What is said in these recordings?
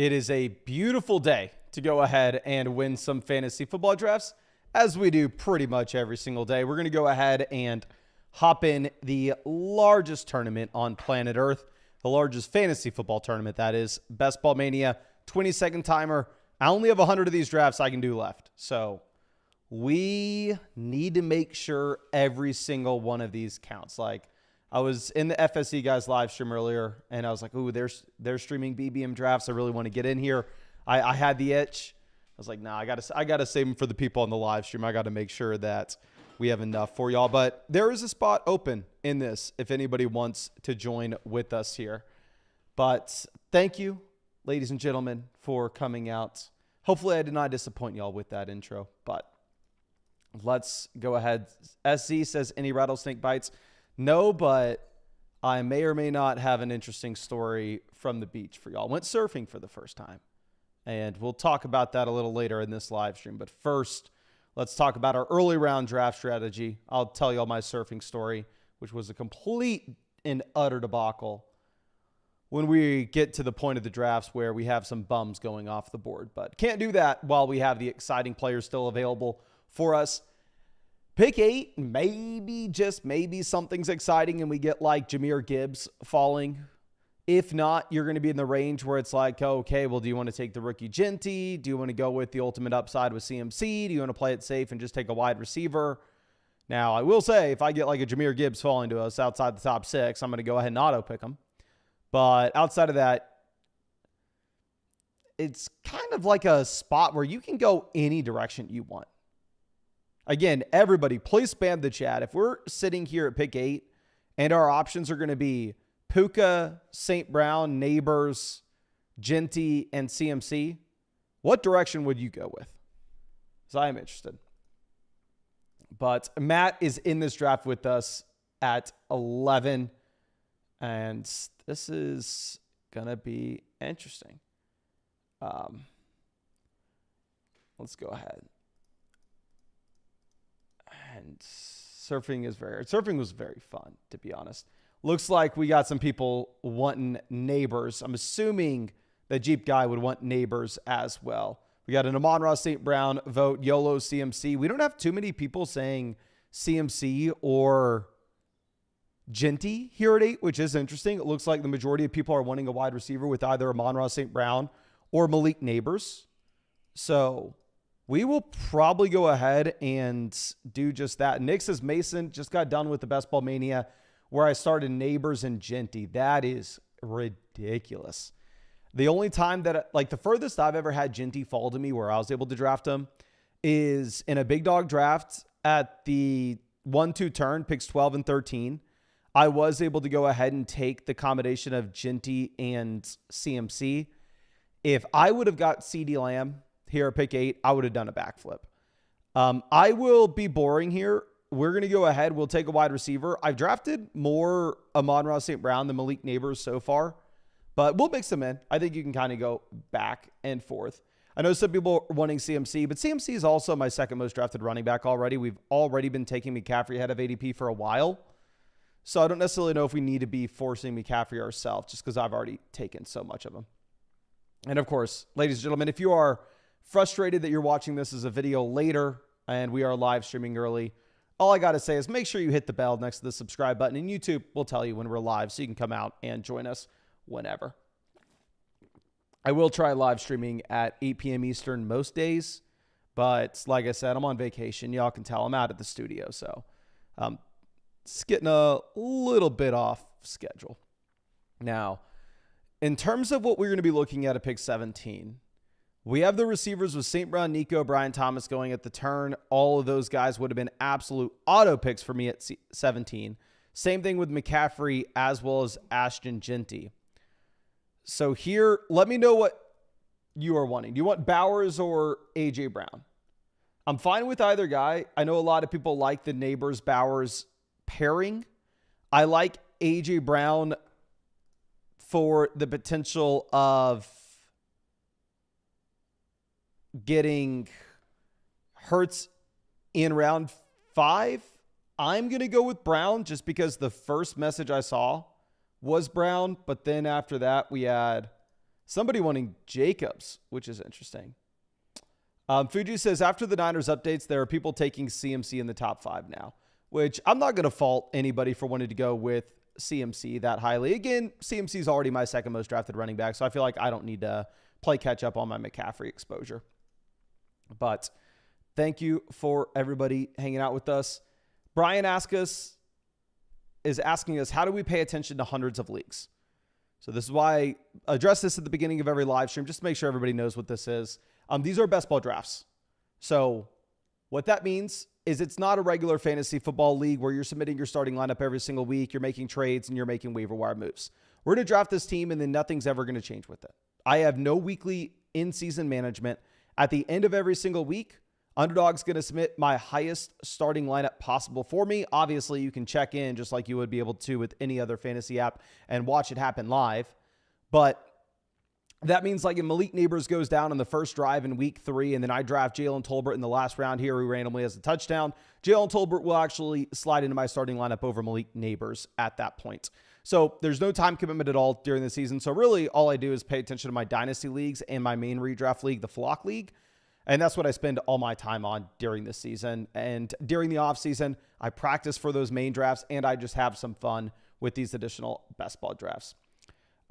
It is a beautiful day to go ahead and win some fantasy football drafts, as we do pretty much every single day. We're going to go ahead and hop in the largest tournament on planet Earth, the largest fantasy football tournament, that is Best Ball Mania, 20-second timer. I only have 100 of these drafts I can do left, so we need to make sure every single one of these counts. Like, I was in the FSC guys live stream earlier, and I was like, ooh, they're streaming BBM drafts. I really want to get in here. I had the itch. I was like, nah, I gotta save them for the people on the live stream. I got to make sure that we have enough for y'all. But there is a spot open in this if anybody wants to join with us here. But thank you, ladies and gentlemen, for coming out. Hopefully I did not disappoint y'all with that intro, but let's go ahead. SZ says, any rattlesnake bites? No, but I may or may not have an interesting story from the beach for y'all. Went surfing for the first time, and we'll talk about that a little later in this live stream. But first, let's talk about our early round draft strategy. I'll tell y'all my surfing story, which was a complete and utter debacle when we get to the point of the drafts where we have some bums going off the board. But can't do that while we have the exciting players still available for us. Pick 8, maybe, just maybe something's exciting and we get like Jahmyr Gibbs falling. If not, you're going to be in the range where it's like, okay, well, do you want to take the rookie Genty? Do you want to go with the ultimate upside with CMC? Do you want to play it safe and just take a wide receiver? Now, I will say, if I get like a Jahmyr Gibbs falling to us outside the top 6, I'm going to go ahead and auto pick him. But outside of that, it's kind of like a spot where you can go any direction you want. Again, everybody, please spam the chat. If we're sitting here at pick 8 and our options are going to be Puka, St. Brown, Neighbors, Genty, and CMC, what direction would you go with? So I am interested. But Matt is in this draft with us at 11, and this is going to be interesting. Let's go ahead. And surfing was very fun, to be honest. Looks like we got some people wanting Neighbors. I'm assuming that Jeep guy would want Neighbors as well. We got an Amon-Ra St. Brown vote, YOLO CMC. We don't have too many people saying CMC or Genty here at 8, which is interesting. It looks like the majority of people are wanting a wide receiver with either Amon-Ra St. Brown or Malik Neighbors. So we will probably go ahead and do just that. Nick says Mason just got done with the Best Ball Mania where I started Neighbors and Genty. That is ridiculous. The only time that, like, the furthest I've ever had Genty fall to me where I was able to draft him is in a big dog draft at the 1-2 turn, picks 12 and 13. I was able to go ahead and take the combination of Genty and CMC. If I would have got CeeDee Lamb here at pick 8, I would have done a backflip. I will be boring here. We're going to go ahead. We'll take a wide receiver. I've drafted more Amon-Ra St. Brown than Malik Neighbors so far, but we'll mix them in. I think you can kind of go back and forth. I know some people are wanting CMC, but CMC is also my second most drafted running back already. We've already been taking McCaffrey ahead of ADP for a while. So I don't necessarily know if we need to be forcing McCaffrey ourselves just because I've already taken so much of him. And of course, ladies and gentlemen, if you are frustrated that you're watching this as a video later and we are live streaming early, all I got to say is make sure you hit the bell next to the subscribe button, and YouTube will tell you when we're live so you can come out and join us whenever. I will try live streaming at 8 p.m. Eastern most days, but like I said, I'm on vacation. Y'all can tell I'm out at the studio, so it's getting a little bit off schedule. Now, in terms of what we're going to be looking at pick 17, we have the receivers with St. Brown, Nico, Brian Thomas going at the turn. All of those guys would have been absolute auto picks for me at 17. Same thing with McCaffrey as well as Ashton Genty. So here, let me know what you are wanting. Do you want Bowers or A.J. Brown? I'm fine with either guy. I know a lot of people like the Neighbors-Bowers pairing. I like A.J. Brown for the potential of getting Hurts in round 5. I'm going to go with Brown just because the first message I saw was Brown, but then after that we had Somebody wanting Jacobs, which is interesting. Fuji says, after the Niners updates, there are people taking CMC in the top 5 now, which I'm not going to fault anybody for wanting to go with CMC that highly. Again, CMC is already my second most drafted running back, so I feel like I don't need to play catch up on my McCaffrey exposure. But thank you for everybody hanging out with us. Brian is asking us, how do we pay attention to hundreds of leagues? So this is why I address this at the beginning of every live stream, just to make sure everybody knows what this is. These are best ball drafts. So what that means is it's not a regular fantasy football league where you're submitting your starting lineup every single week, you're making trades, and you're making waiver wire moves. We're going to draft this team, and then nothing's ever going to change with it. I have no weekly in-season management. At the end of every single week, Underdog's going to submit my highest starting lineup possible for me. Obviously, you can check in just like you would be able to with any other fantasy app and watch it happen live. But that means like if Malik Neighbors goes down in the first drive in week 3, and then I draft Jalen Tolbert in the last round here who randomly has a touchdown, Jalen Tolbert will actually slide into my starting lineup over Malik Neighbors at that point. So there's no time commitment at all during the season. So really all I do is pay attention to my Dynasty leagues and my main redraft league, the Flock League. And that's what I spend all my time on during this season. And during the off season, I practice for those main drafts, and I just have some fun with these additional best ball drafts.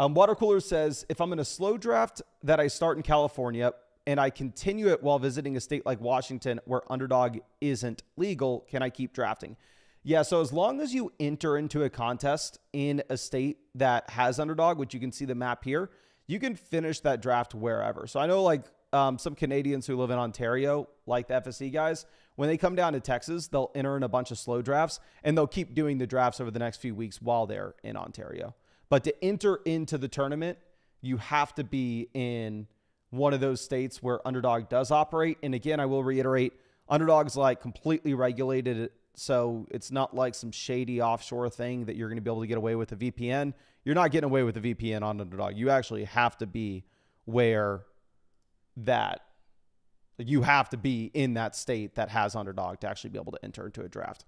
Water Cooler says, if I'm in a slow draft that I start in California and I continue it while visiting a state like Washington where Underdog isn't legal, can I keep drafting? Yeah, so as long as you enter into a contest in a state that has Underdog, which you can see the map here, you can finish that draft wherever. So I know like some Canadians who live in Ontario, like the FSC guys, when they come down to Texas, they'll enter in a bunch of slow drafts, and they'll keep doing the drafts over the next few weeks while they're in Ontario. But to enter into the tournament, you have to be in one of those states where Underdog does operate. And again, I will reiterate, Underdog's like completely regulated. So it's not like some shady offshore thing that you're going to be able to get away with a VPN. You're not getting away with a VPN on Underdog. You actually have to be where that, you have to be in that state that has Underdog to actually be able to enter into a draft.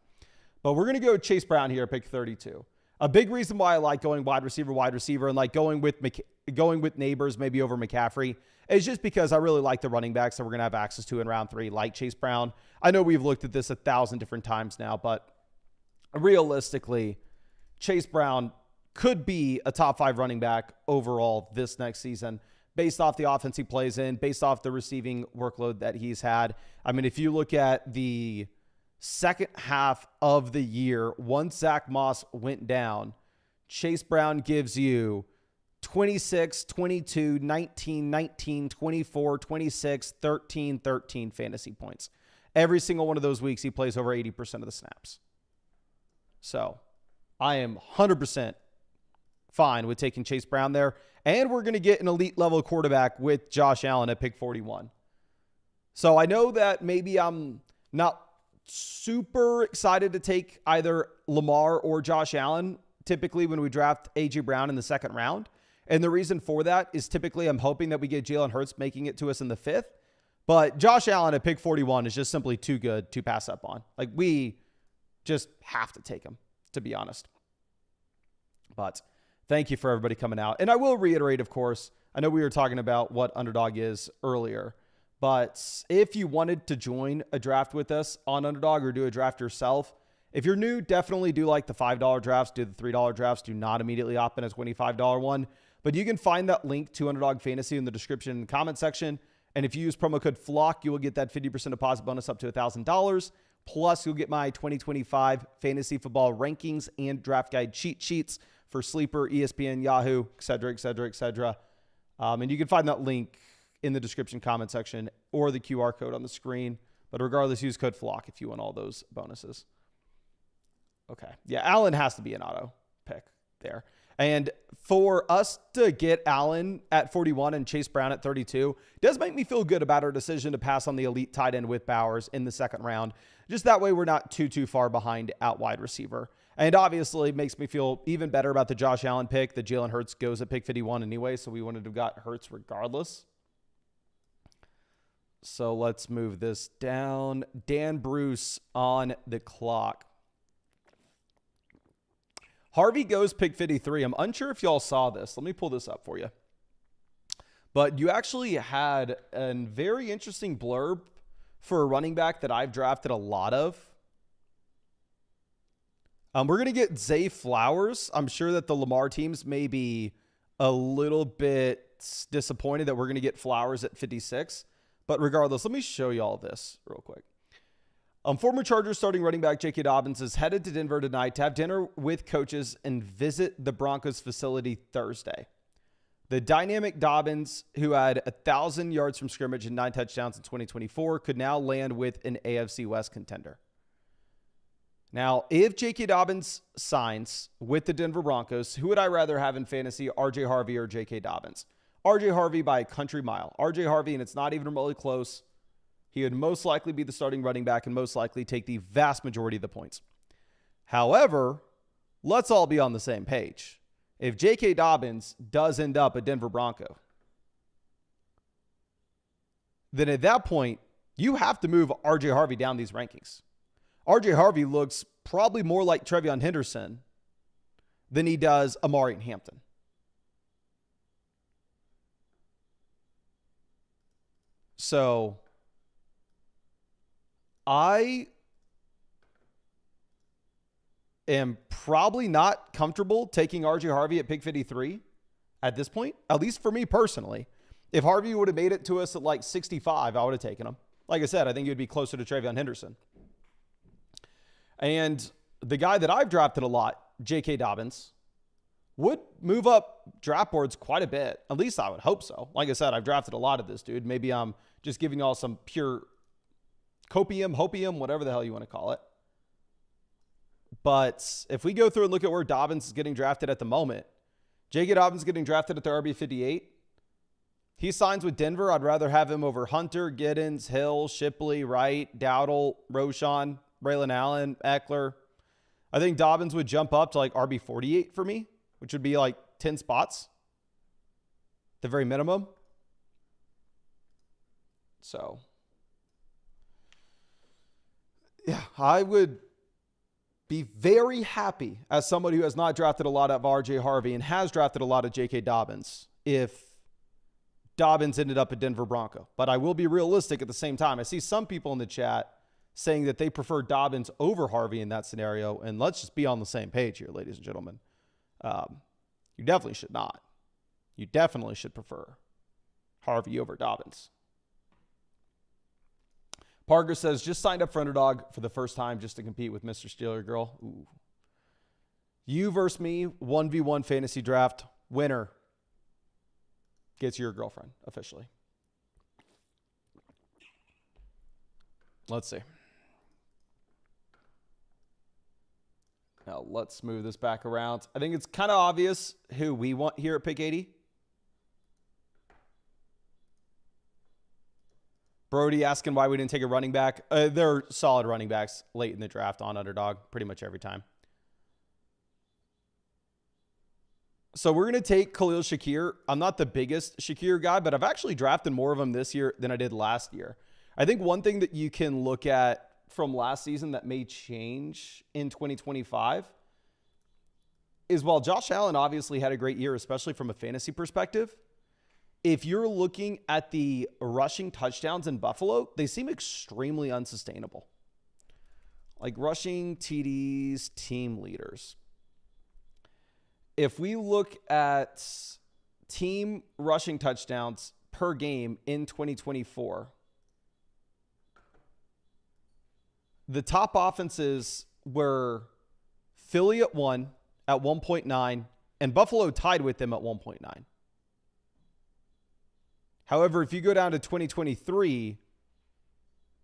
But we're going to go Chase Brown here, pick 32. A big reason why I like going wide receiver, and like going with Neighbors maybe over McCaffrey is just because I really like the running backs that we're going to have access to in round 3, like Chase Brown. I know we've looked at this 1,000 different times now, but realistically, Chase Brown could be a top 5 running back overall this next season based off the offense he plays in, based off the receiving workload that he's had. I mean, if you look at the second half of the year, once Zach Moss went down, Chase Brown gives you 26, 22, 19, 19, 24, 26, 13, 13 fantasy points. Every single one of those weeks, he plays over 80% of the snaps. So I am 100% fine with taking Chase Brown there. And we're going to get an elite level quarterback with Josh Allen at pick 41. So I know that maybe I'm not super excited to take either Lamar or Josh Allen typically when we draft A.J. Brown in the second round. And the reason for that is typically I'm hoping that we get Jalen Hurts making it to us in the 5th. But Josh Allen at pick 41 is just simply too good to pass up on. Like, we just have to take him, to be honest. But thank you for everybody coming out. And I will reiterate, of course, I know we were talking about what Underdog is earlier. But if you wanted to join a draft with us on Underdog or do a draft yourself, if you're new, definitely do like the $5 drafts, do the $3 drafts. Do not immediately opt in a $25 one. But you can find that link to Underdog Fantasy in the description and comment section. And if you use promo code FLOCK, you will get that 50% deposit bonus up to $1,000. Plus, you'll get my 2025 fantasy football rankings and draft guide cheat sheets for Sleeper, ESPN, Yahoo, et cetera, et cetera, et cetera. And you can find that link in the description comment section or the QR code on the screen. But regardless, use code FLOCK if you want all those bonuses. Okay. Yeah, Allen has to be an auto pick there. And for us to get Allen at 41 and Chase Brown at 32 does make me feel good about our decision to pass on the elite tight end with Bowers in the second round. Just that way we're not too far behind out wide receiver. And obviously it makes me feel even better about the Josh Allen pick. The Jalen Hurts goes at pick 51 anyway, so we wanted to have got Hurts regardless. So let's move this down. Dan Bruce on the clock. Harvey goes pick 53. I'm unsure if y'all saw this. Let me pull this up for you. But you actually had a very interesting blurb for a running back that I've drafted a lot of. We're going to get Zay Flowers. I'm sure that the Lamar teams may be a little bit disappointed that we're going to get Flowers at 56. But regardless, let me show you all this real quick. Former Chargers starting running back J.K. Dobbins is headed to Denver tonight to have dinner with coaches and visit the Broncos facility Thursday. The dynamic Dobbins, who had 1,000 yards from scrimmage and 9 touchdowns in 2024, could now land with an AFC West contender. Now, if J.K. Dobbins signs with the Denver Broncos, who would I rather have in fantasy, R.J. Harvey or J.K. Dobbins? R.J. Harvey by a country mile. R.J. Harvey, and it's not even remotely close, he would most likely be the starting running back and most likely take the vast majority of the points. However, let's all be on the same page. If J.K. Dobbins does end up a Denver Bronco, then at that point, you have to move R.J. Harvey down these rankings. R.J. Harvey looks probably more like Trevion Henderson than he does Amari Hampton. So I am probably not comfortable taking R.J. Harvey at pick 53 at this point, at least for me personally. If Harvey would have made it to us at like 65, I would have taken him. Like I said, I think he would be closer to Trevion Henderson. And the guy that I've drafted a lot, J.K. Dobbins, would move up draft boards quite a bit. At least I would hope so. Like I said, I've drafted a lot of this dude. Maybe I'm just giving y'all some pure copium, hopium, whatever the hell you want to call it. But if we go through and look at where Dobbins is getting drafted at the moment, J.K. Dobbins is getting drafted at the RB 58. He signs with Denver. I'd rather have him over Hunter, Giddens, Hill, Shipley, Wright, Dowdle, Roschon, Braylon Allen, Eckler. I think Dobbins would jump up to like RB 48 for me, which would be like 10 spots, the very minimum. So, yeah, I would be very happy as somebody who has not drafted a lot of RJ Harvey and has drafted a lot of J.K. Dobbins if Dobbins ended up a Denver Bronco. But I will be realistic at the same time. I see some people in the chat saying that they prefer Dobbins over Harvey in that scenario. And let's just be on the same page here, ladies and gentlemen. You definitely should not. You definitely should prefer Harvey over Dobbins. Parker says, just signed up for Underdog for the first time just to compete with Mr. Steeler Girl. Ooh. You versus me, 1v1 fantasy draft. Winner gets your girlfriend officially. Let's see. Now let's move this back around. I think it's kind of obvious who we want here at pick 80. Brody asking why we didn't take a running back. They're solid running backs late in the draft on Underdog pretty much every time. So we're going to take Khalil Shakir. I'm not the biggest Shakir guy, but I've actually drafted more of him this year than I did last year. I think one thing that you can look at from last season that may change in 2025 is while Josh Allen obviously had a great year, especially from a fantasy perspective, if you're looking at the rushing touchdowns in Buffalo, they seem extremely unsustainable. Like rushing TDs, team leaders. If we look at team rushing touchdowns per game in 2024, the top offenses were Philly at 1 at 1.9, and Buffalo tied with them at 1.9. However, if you go down to 2023,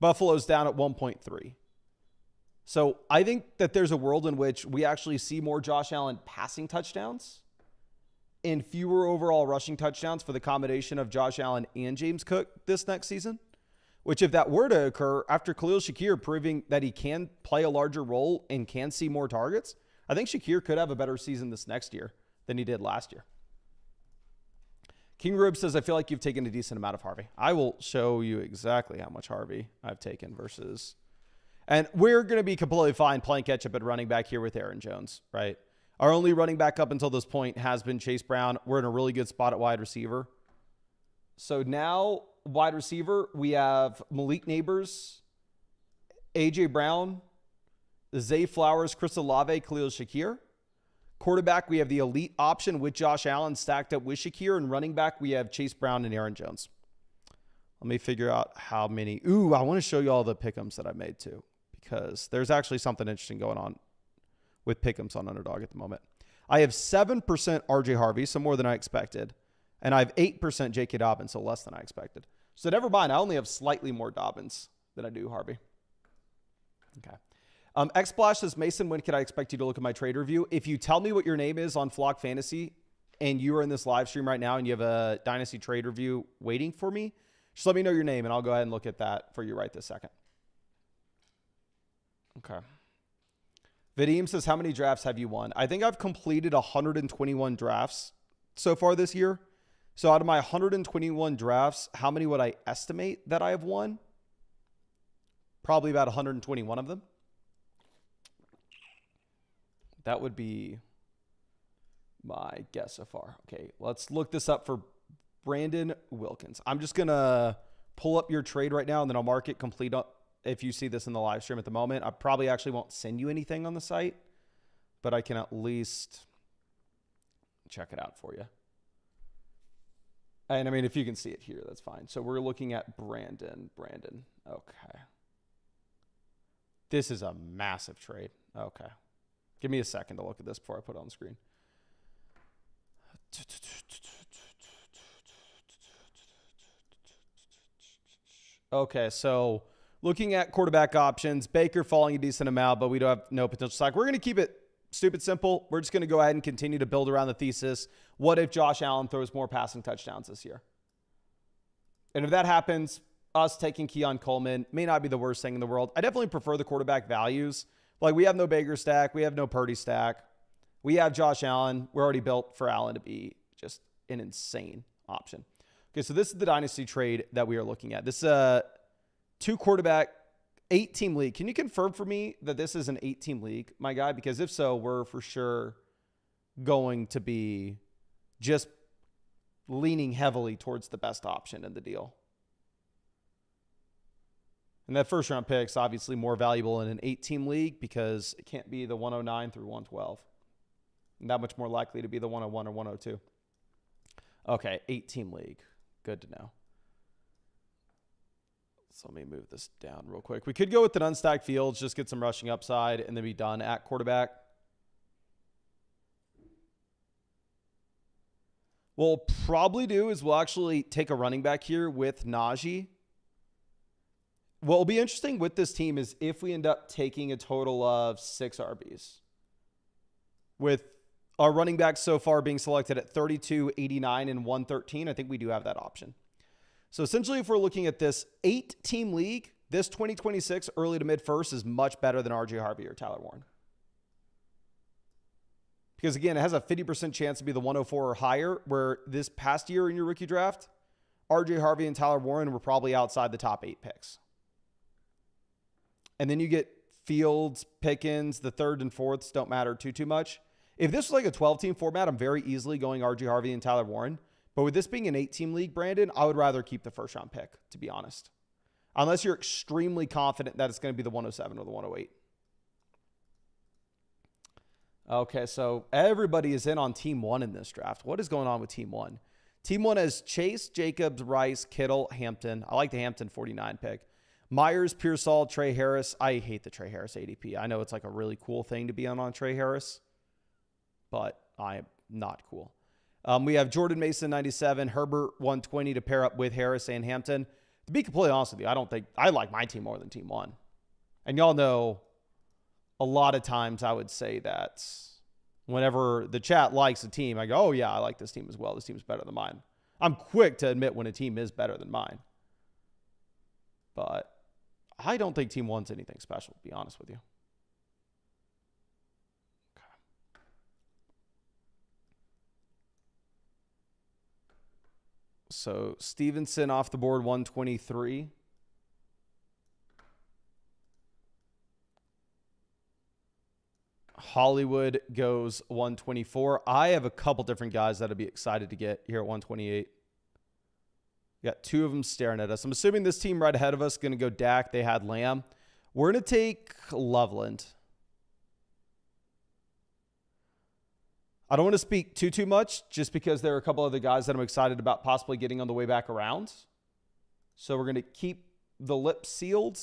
Buffalo's down at 1.3. So I think that there's a world in which we actually see more Josh Allen passing touchdowns and fewer overall rushing touchdowns for the combination of Josh Allen and James Cook this next season. Which, if that were to occur after Khalil Shakir proving that he can play a larger role and can see more targets, I think Shakir could have a better season this next year than he did last year. King Rube says, I feel like you've taken a decent amount of Harvey. I will show you exactly how much Harvey I've taken versus. And we're going to be completely fine playing catch up at running back here with Aaron Jones, right? Our only running back up until this point has been Chase Brown. We're in a really good spot at wide receiver. So now, wide receiver, we have Malik Neighbors, A.J. Brown, Zay Flowers, Chris Olave, Khalil Shakir. Quarterback, we have the elite option with Josh Allen stacked up with Shakir. And running back, we have Chase Brown and Aaron Jones. Let me figure out how many. Ooh, I want to show you all the pick'ems that I made too, because there's actually something interesting going on with pick'ems on Underdog at the moment. I have 7% RJ Harvey, so more than I expected. And I have 8% J.K. Dobbins, so less than I expected. So never mind, I only have slightly more Dobbins than I do Harvey. Okay. Xplash says, Mason, when can I expect you to look at my trade review? If you tell me what your name is on Flock Fantasy and you are in this live stream right now and you have a Dynasty trade review waiting for me, just let me know your name and I'll go ahead and look at that for you right this second. Okay. Vadim says, how many drafts have you won? I think I've completed 121 drafts so far this year. So out of my 121 drafts, how many would I estimate that I have won? Probably about 121 of them. That would be my guess so far. Okay, let's look this up for Brandon Wilkins. I'm just going to pull up your trade right now, and then I'll mark it complete if you see this in the live stream at the moment. I probably actually won't send you anything on the site, but I can at least check it out for you. And I mean, if you can see it here, that's fine. So we're looking at Brandon. Okay. This is a massive trade. Okay. Give me a second to look at this before I put it on the screen. Okay, so looking at quarterback options, Baker falling a decent amount, but we don't have no potential sack. We're going to keep it stupid simple. We're just going to go ahead and continue to build around the thesis. What if Josh Allen throws more passing touchdowns this year? And if that happens, us taking Keon Coleman may not be the worst thing in the world. I definitely prefer the quarterback values. Like, we have no Baker stack. We have no Purdy stack. We have Josh Allen. We're already built for Allen to be just an insane option. Okay, so this is the Dynasty trade that we are looking at. This is a 2-quarterback, 8-team league. Can you confirm for me that this is an 8-team league, my guy? Because if so, we're for sure going to be just leaning heavily towards the best option in the deal. And that first-round pick's obviously more valuable in an 8-team league because it can't be the 109 through 112. And that much more likely to be the 101 or 102. Okay, 8-team league. Good to know. So let me move this down real quick. We could go with an unstacked Fields, just get some rushing upside, and then be done at quarterback. What we'll probably do is we'll actually take a running back here with Najee. What will be interesting with this team is if we end up taking a total of 6 RBs. With our running backs so far being selected at 32, 89, and 113, I think we do have that option. So essentially, if we're looking at this 8-team league, this 2026 early to mid-first is much better than RJ Harvey or Tyler Warren. Because again, it has a 50% chance to be the 104 or higher, where this past year in your rookie draft, RJ Harvey and Tyler Warren were probably outside the top 8 picks. And then you get Fields, Pickens, the 3rd and 4ths don't matter too much. If this was like a 12-team format, I'm very easily going RJ Harvey and Tyler Warren. But with this being an 8-team league, Brandon, I would rather keep the first-round pick, to be honest. Unless you're extremely confident that it's going to be the 107 or the 108. Okay, so everybody is in on Team 1 in this draft. What is going on with Team 1? Team 1 has Chase, Jacobs, Rice, Kittle, Hampton. I like the Hampton 49 pick. Myers, Pearsall, Trey Harris. I hate the Trey Harris ADP. I know it's like a really cool thing to be on Trey Harris, but I'm not cool. We have Jordan Mason, 97, Herbert, 120 to pair up with Harris and Hampton. To be completely honest with you, I like my team more than Team 1. And y'all know a lot of times I would say that whenever the chat likes a team, I go, oh yeah, I like this team as well. This team is better than mine. I'm quick to admit when a team is better than mine. But I don't think Team 1's anything special, to be honest with you. Okay. So Stevenson off the board, 123. Hollywood goes 124. I have a couple different guys that I'd be excited to get here at 128. We got two of them staring at us. I'm assuming this team right ahead of us is going to go Dak. They had Lamb. We're going to take Loveland. I don't want to speak too much just because there are a couple other guys that I'm excited about possibly getting on the way back around. So we're going to keep the lips sealed.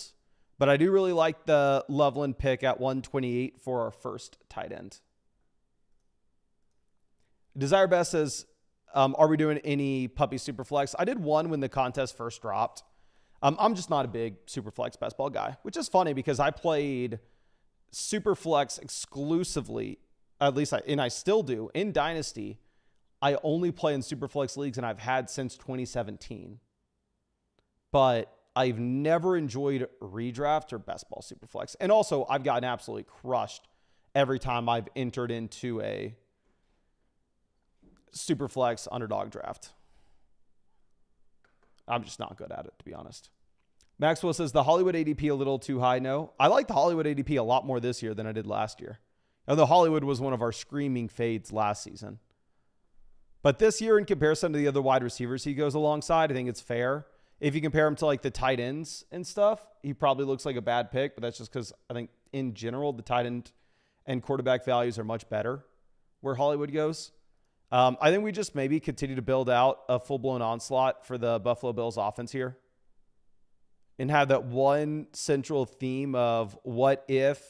But I do really like the Loveland pick at 128 for our first tight end. Desire Best says, are we doing any puppy superflex? I did one when the contest first dropped. I'm just not a big superflex best ball guy, which is funny because I played superflex exclusively, at least I still do, in Dynasty. I only play in superflex leagues, and I've had since 2017. But I've never enjoyed redraft or best ball superflex. And also, I've gotten absolutely crushed every time I've entered into a superflex underdog draft. I'm just not good at it, to be honest. Maxwell says, the Hollywood ADP a little too high? No. I like the Hollywood ADP a lot more this year than I did last year. Although Hollywood was one of our screaming fades last season. But this year, in comparison to the other wide receivers he goes alongside, I think it's fair. If you compare him to like the tight ends and stuff, he probably looks like a bad pick, but that's just because I think in general, the tight end and quarterback values are much better where Hollywood goes. I think we just maybe continue to build out a full-blown onslaught for the Buffalo Bills offense here and have that one central theme of what if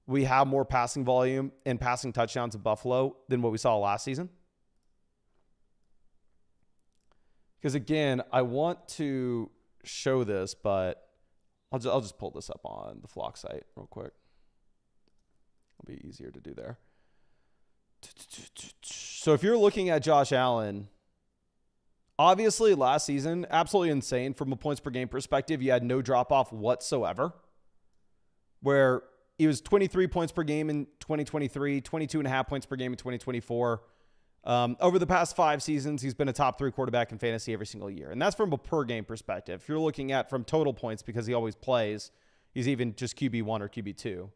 we have more passing volume and passing touchdowns in Buffalo than what we saw last season. Because again, I want to show this, but I'll just pull this up on the Flock site real quick. It'll be easier to do there. So if you're looking at Josh Allen, obviously last season, absolutely insane from a points per game perspective. You had no drop off whatsoever, where he was 23 points per game in 2023, 22.5 points per game in 2024. Over the past 5 seasons, he's been a top 3 quarterback in fantasy every single year. And that's from a per game perspective. If you're looking at from total points, because he always plays, he's even just QB1 or QB2.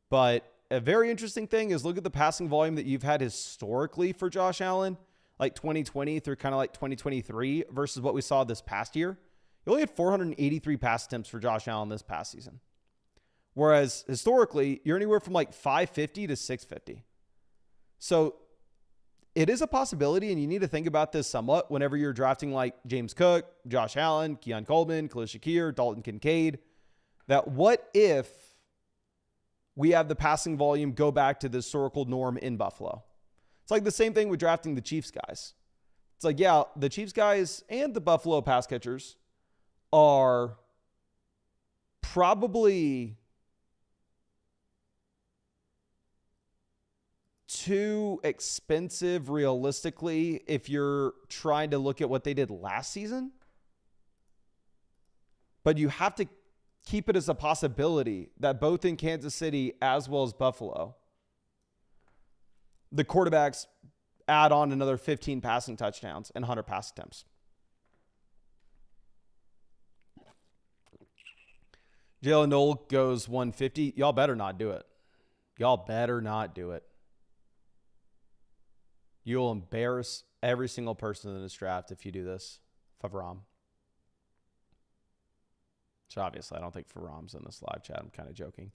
But a very interesting thing is look at the passing volume that you've had historically for Josh Allen, like 2020 through kind of like 2023 versus what we saw this past year. He only had 483 pass attempts for Josh Allen this past season. Whereas historically, you're anywhere from like 550 to 650. So it is a possibility, and you need to think about this somewhat whenever you're drafting like James Cook, Josh Allen, Keon Coleman, Khalil Shakir, Dalton Kincaid, that what if we have the passing volume go back to the historical norm in Buffalo? It's like the same thing with drafting the Chiefs guys. It's like, yeah, the Chiefs guys and the Buffalo pass catchers are probably too expensive realistically if you're trying to look at what they did last season. But you have to keep it as a possibility that both in Kansas City as well as Buffalo, the quarterbacks add on another 15 passing touchdowns and 100 pass attempts. Jalen Noel goes 150. Y'all better not do it. Y'all better not do it. You'll embarrass every single person in this draft if you do this. Favram. So obviously, I don't think Favram's in this live chat. I'm kind of joking.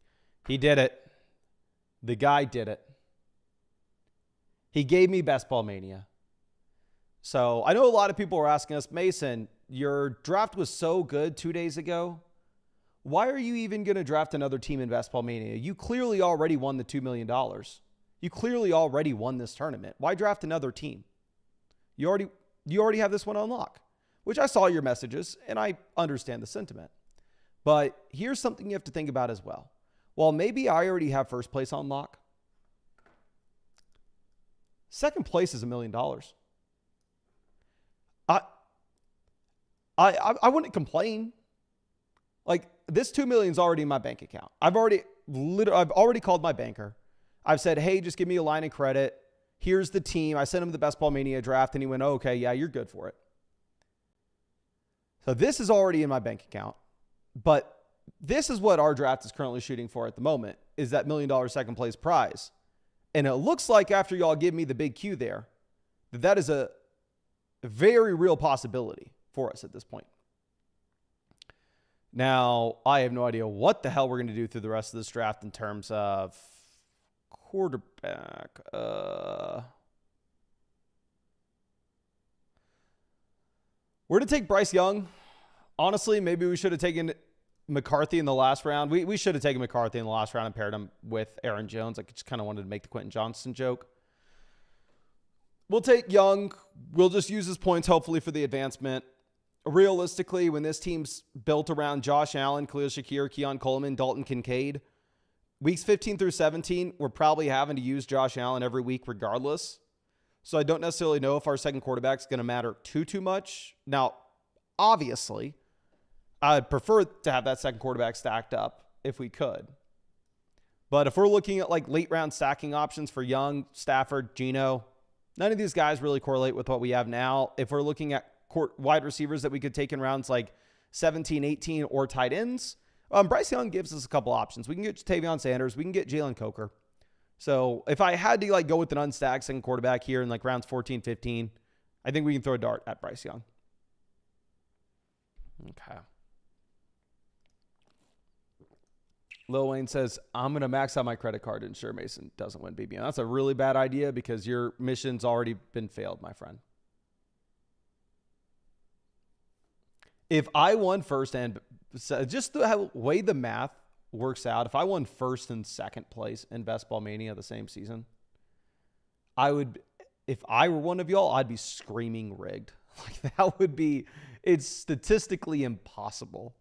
He did it. The guy did it. He gave me Best Ball Mania. So I know a lot of people are asking us, Mason, your draft was so good 2 days ago. Why are you even going to draft another team in Best Ball Mania? You clearly already won the $2 million. You clearly already won this tournament. Why draft another team? You already have this one on lock, which I saw your messages, and I understand the sentiment. But here's something you have to think about as well. While maybe I already have first place on lock, second place is $1 million. I wouldn't complain. Like, this $2 million is already in my bank account. I've already called my banker. I've said, hey, just give me a line of credit. Here's the team. I sent him the Best Ball Mania draft, and he went, oh, okay, yeah, you're good for it. So this is already in my bank account. But this is what our draft is currently shooting for at the moment, is that $1 million second place prize. And it looks like after y'all give me the big Q there, that is a very real possibility for us at this point. Now, I have no idea what the hell we're going to do through the rest of this draft in terms of quarterback. We're to take Bryce Young. Honestly, maybe we should have taken McCarthy in the last round. We should have taken McCarthy in the last round and paired him with Aaron Jones. I just kind of wanted to make the Quentin Johnston joke. We'll take Young. We'll just use his points, hopefully, for the advancement. Realistically, when this team's built around Josh Allen, Khalil Shakir, Keon Coleman, Dalton Kincaid, weeks 15 through 17, we're probably having to use Josh Allen every week regardless. So I don't necessarily know if our second quarterback is going to matter too much. Now, obviously, I'd prefer to have that second quarterback stacked up if we could. But if we're looking at like late round stacking options for Young, Stafford, Geno, none of these guys really correlate with what we have now. If we're looking at wide receivers that we could take in rounds like 17, 18, or tight ends, Bryce Young gives us a couple options. We can get Tavion Sanders. We can get Jalen Coker. So if I had to like go with an unstacked second quarterback here in like rounds 14, 15, I think we can throw a dart at Bryce Young. Okay. Lil Wayne says, I'm going to max out my credit card to ensure Mason doesn't win BBM. That's a really bad idea because your mission's already been failed, my friend. If I won first and just the way the math works out, if I won first and second place in Best Ball Mania the same season, I would, if I were one of y'all, I'd be screaming rigged. Like that would be, it's statistically impossible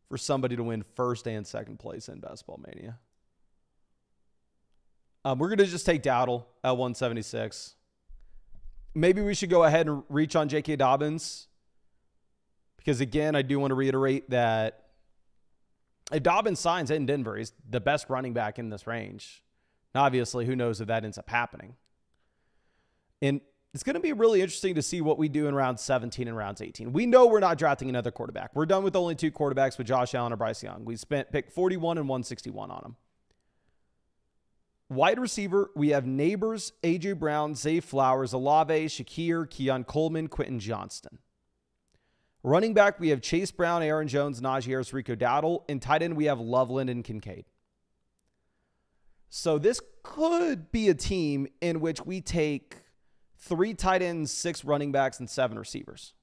for somebody to win first and second place in Best Ball Mania. We're going to just take Dowdle at 176. Maybe we should go ahead and reach on J.K. Dobbins. Because, again, I do want to reiterate that if Dobbins signs in Denver, he's the best running back in this range. Now, obviously, who knows if that ends up happening. And it's going to be really interesting to see what we do in round 17 and rounds 18. We know we're not drafting another quarterback. We're done with only two quarterbacks with Josh Allen or Bryce Young. We picked 41 and 161 on them. Wide receiver, we have Neighbors, A.J. Brown, Zay Flowers, Olave, Shakir, Keon Coleman, Quentin Johnston. Running back, we have Chase Brown, Aaron Jones, Najee Harris, Rico Dowdle. And tight end, we have Loveland and Kincaid. So this could be a team in which we take 3 tight ends, 6 running backs, and 7 receivers.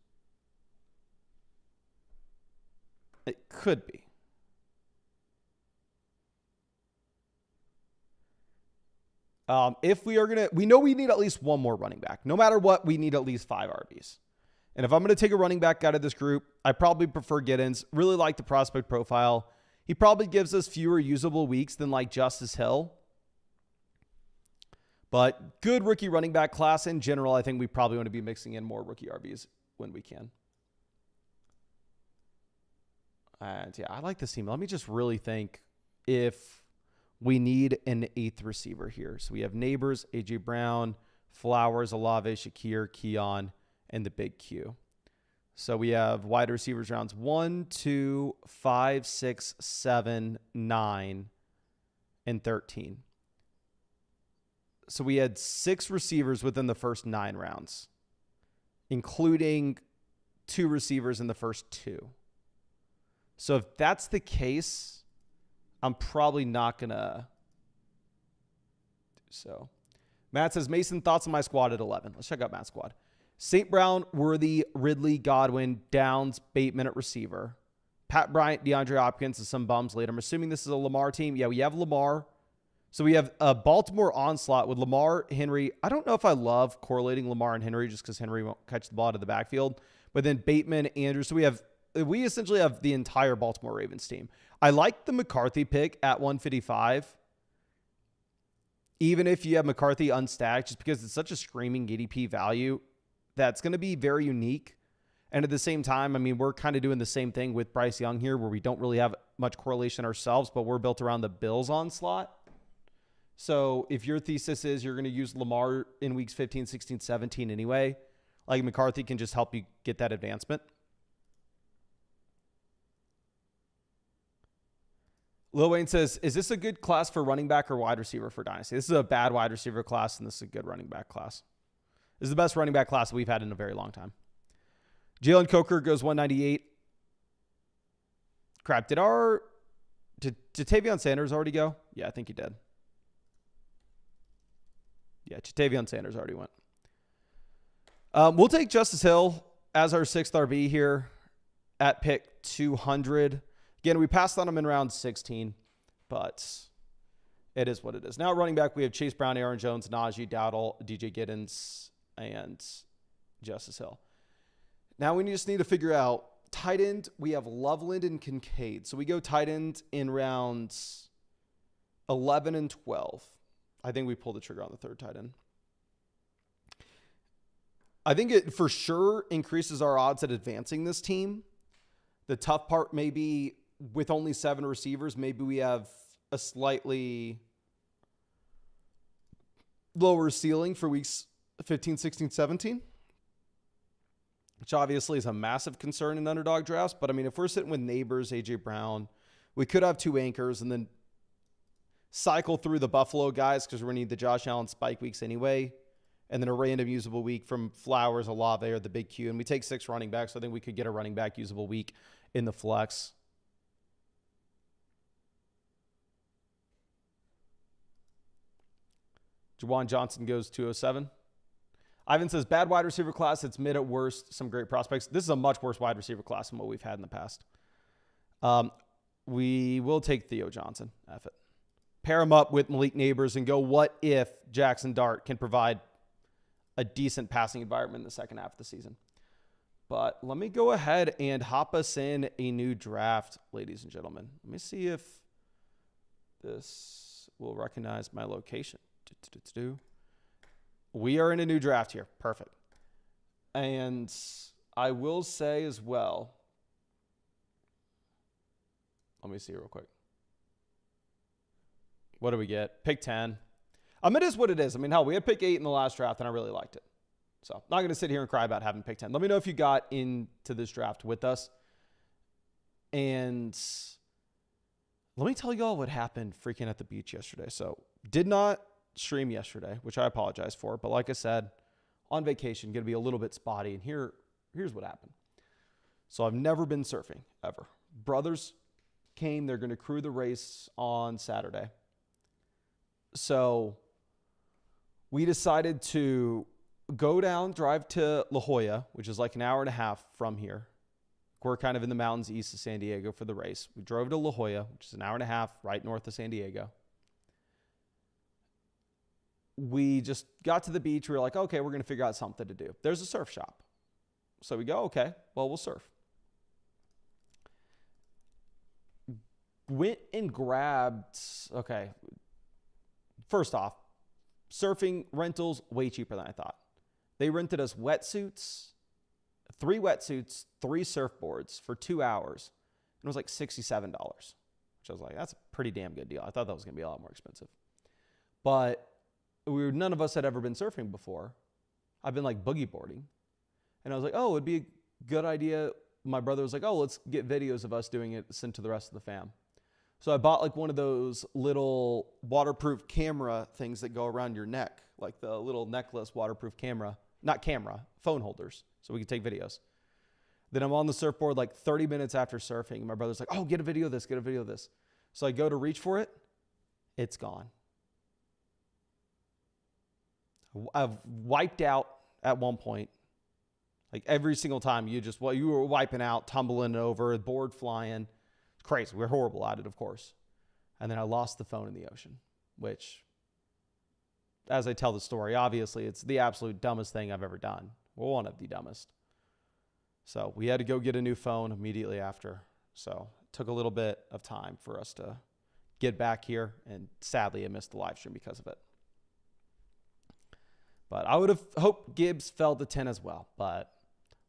It could be. If we are going to, we know we need at least one more running back. No matter what, we need at least 5 RBs. And if I'm going to take a running back out of this group, I probably prefer Giddens. Really like the prospect profile. He probably gives us fewer usable weeks than like Justice Hill. But good rookie running back class in general. I think we probably want to be mixing in more rookie RBs when we can. And yeah, I like this team. Let me just really think if we need an 8th receiver here. So we have Neighbors, A.J. Brown, Flowers, Olave, Shakir, Keon, and the big Q. So we have wide receivers rounds 1, 2, 5, 6, 7, 9, and 13. So we had 6 receivers within the first 9 rounds, including 2 receivers in the first 2. So if that's the case, I'm probably not going to do so. Matt says, Mason, thoughts on my squad at 11. Let's check out Matt's squad. St. Brown, Worthy, Ridley, Godwin, Downs, Bateman at receiver. Pat Bryant, DeAndre Hopkins, and some bums later. I'm assuming this is a Lamar team. Yeah, we have Lamar. So we have a Baltimore onslaught with Lamar, Henry. I don't know if I love correlating Lamar and Henry just because Henry won't catch the ball out of the backfield. But then Bateman, Andrews. So we essentially have the entire Baltimore Ravens team. I like the McCarthy pick at 155. Even if you have McCarthy unstacked, just because it's such a screaming ADP value, that's going to be very unique. And at the same time, I mean, we're kind of doing the same thing with Bryce Young here where we don't really have much correlation ourselves, but we're built around the Bills onslaught. So if your thesis is you're going to use Lamar in weeks 15, 16, 17 anyway, like McCarthy can just help you get that advancement. Lil Wayne says, is this a good class for running back or wide receiver for Dynasty? This is a bad wide receiver class, and this is a good running back class. This is the best running back class we've had in a very long time. Jalen Coker goes 198. Crap. Did Tavion Sanders already go? Yeah, I think he did. Yeah, Tavion Sanders already went. We'll take Justice Hill as our 6th RB here at pick 200. Again, we passed on him in round 16, but it is what it is. Now, running back, we have Chase Brown, Aaron Jones, Najee, Dowdle, DJ Giddens, and Justice Hill. Now, we just need to figure out tight end. We have Loveland and Kincaid. So we go tight end in rounds 11 and 12. I think we pull the trigger on the 3rd tight end. I think it for sure increases our odds at advancing this team. The tough part may be with only 7 receivers, maybe we have a slightly lower ceiling for weeks 15, 16, 17, which obviously is a massive concern in underdog drafts. But I mean, if we're sitting with Neighbors, AJ Brown, we could have 2 anchors and then cycle through the Buffalo guys because we're going to need the Josh Allen spike weeks anyway. And then a random usable week from Flowers, Olave, or the big Q. And we take 6 running backs. So I think we could get a running back usable week in the flex. Juwan Johnson goes 207. Ivan says, bad wide receiver class. It's mid at worst. Some great prospects. This is a much worse wide receiver class than what we've had in the past. We will take Theo Johnson. F it. Pair him up with Malik Neighbors and go, what if Jackson Dart can provide a decent passing environment in the second half of the season? But let me go ahead and hop us in a new draft, ladies and gentlemen. Let me see if this will recognize my location. We are in a new draft here. Perfect. And I will say as well, let me see real quick. What do we get? Pick 10. It is what it is. I mean, hell, we had pick 8 in the last draft, and I really liked it. So I'm not going to sit here and cry about having pick 10. Let me know if you got into this draft with us. And let me tell you all what happened freaking at the beach yesterday. So did not stream yesterday, which I apologize for. But like I said, on vacation, going to be a little bit spotty. And here's what happened. So I've never been surfing, ever. Brothers came. They're going to crew the race on Saturday. So we decided to go down, drive to La Jolla, which is like an hour and a half from here. We're kind of in the mountains east of San Diego for the race. We drove to La Jolla, which is an hour and a half right north of San Diego. We just got to the beach. We were like, okay, we're going to figure out something to do. There's a surf shop. So we go, okay, well, we'll surf. Went and grabbed, okay, first off, surfing rentals, way cheaper than I thought. They rented us wetsuits, 3 wetsuits, 3 surfboards for 2 hours. And it was like $67, which I was like, that's a pretty damn good deal. I thought that was going to be a lot more expensive. But none of us had ever been surfing before. I've been like boogie boarding. And I was like, oh, it'd be a good idea. My brother was like, oh, let's get videos of us doing it, sent to the rest of the fam. So I bought like one of those little waterproof camera things that go around your neck, like the little necklace waterproof camera, not camera, phone holders, so we can take videos. Then I'm on the surfboard like 30 minutes after surfing. My brother's like, oh, get a video of this, get a video of this. So I go to reach for it. It's gone. I've wiped out at one point. Like every single time you were wiping out, tumbling over, board flying. It's crazy. We're horrible at it, of course. And then I lost the phone in the ocean, which, as I tell the story, obviously it's the absolute dumbest thing I've ever done. Well, one of the dumbest. So we had to go get a new phone immediately after. So it took a little bit of time for us to get back here. And sadly, I missed the live stream because of it. But I would have hoped Gibbs fell to 10 as well. But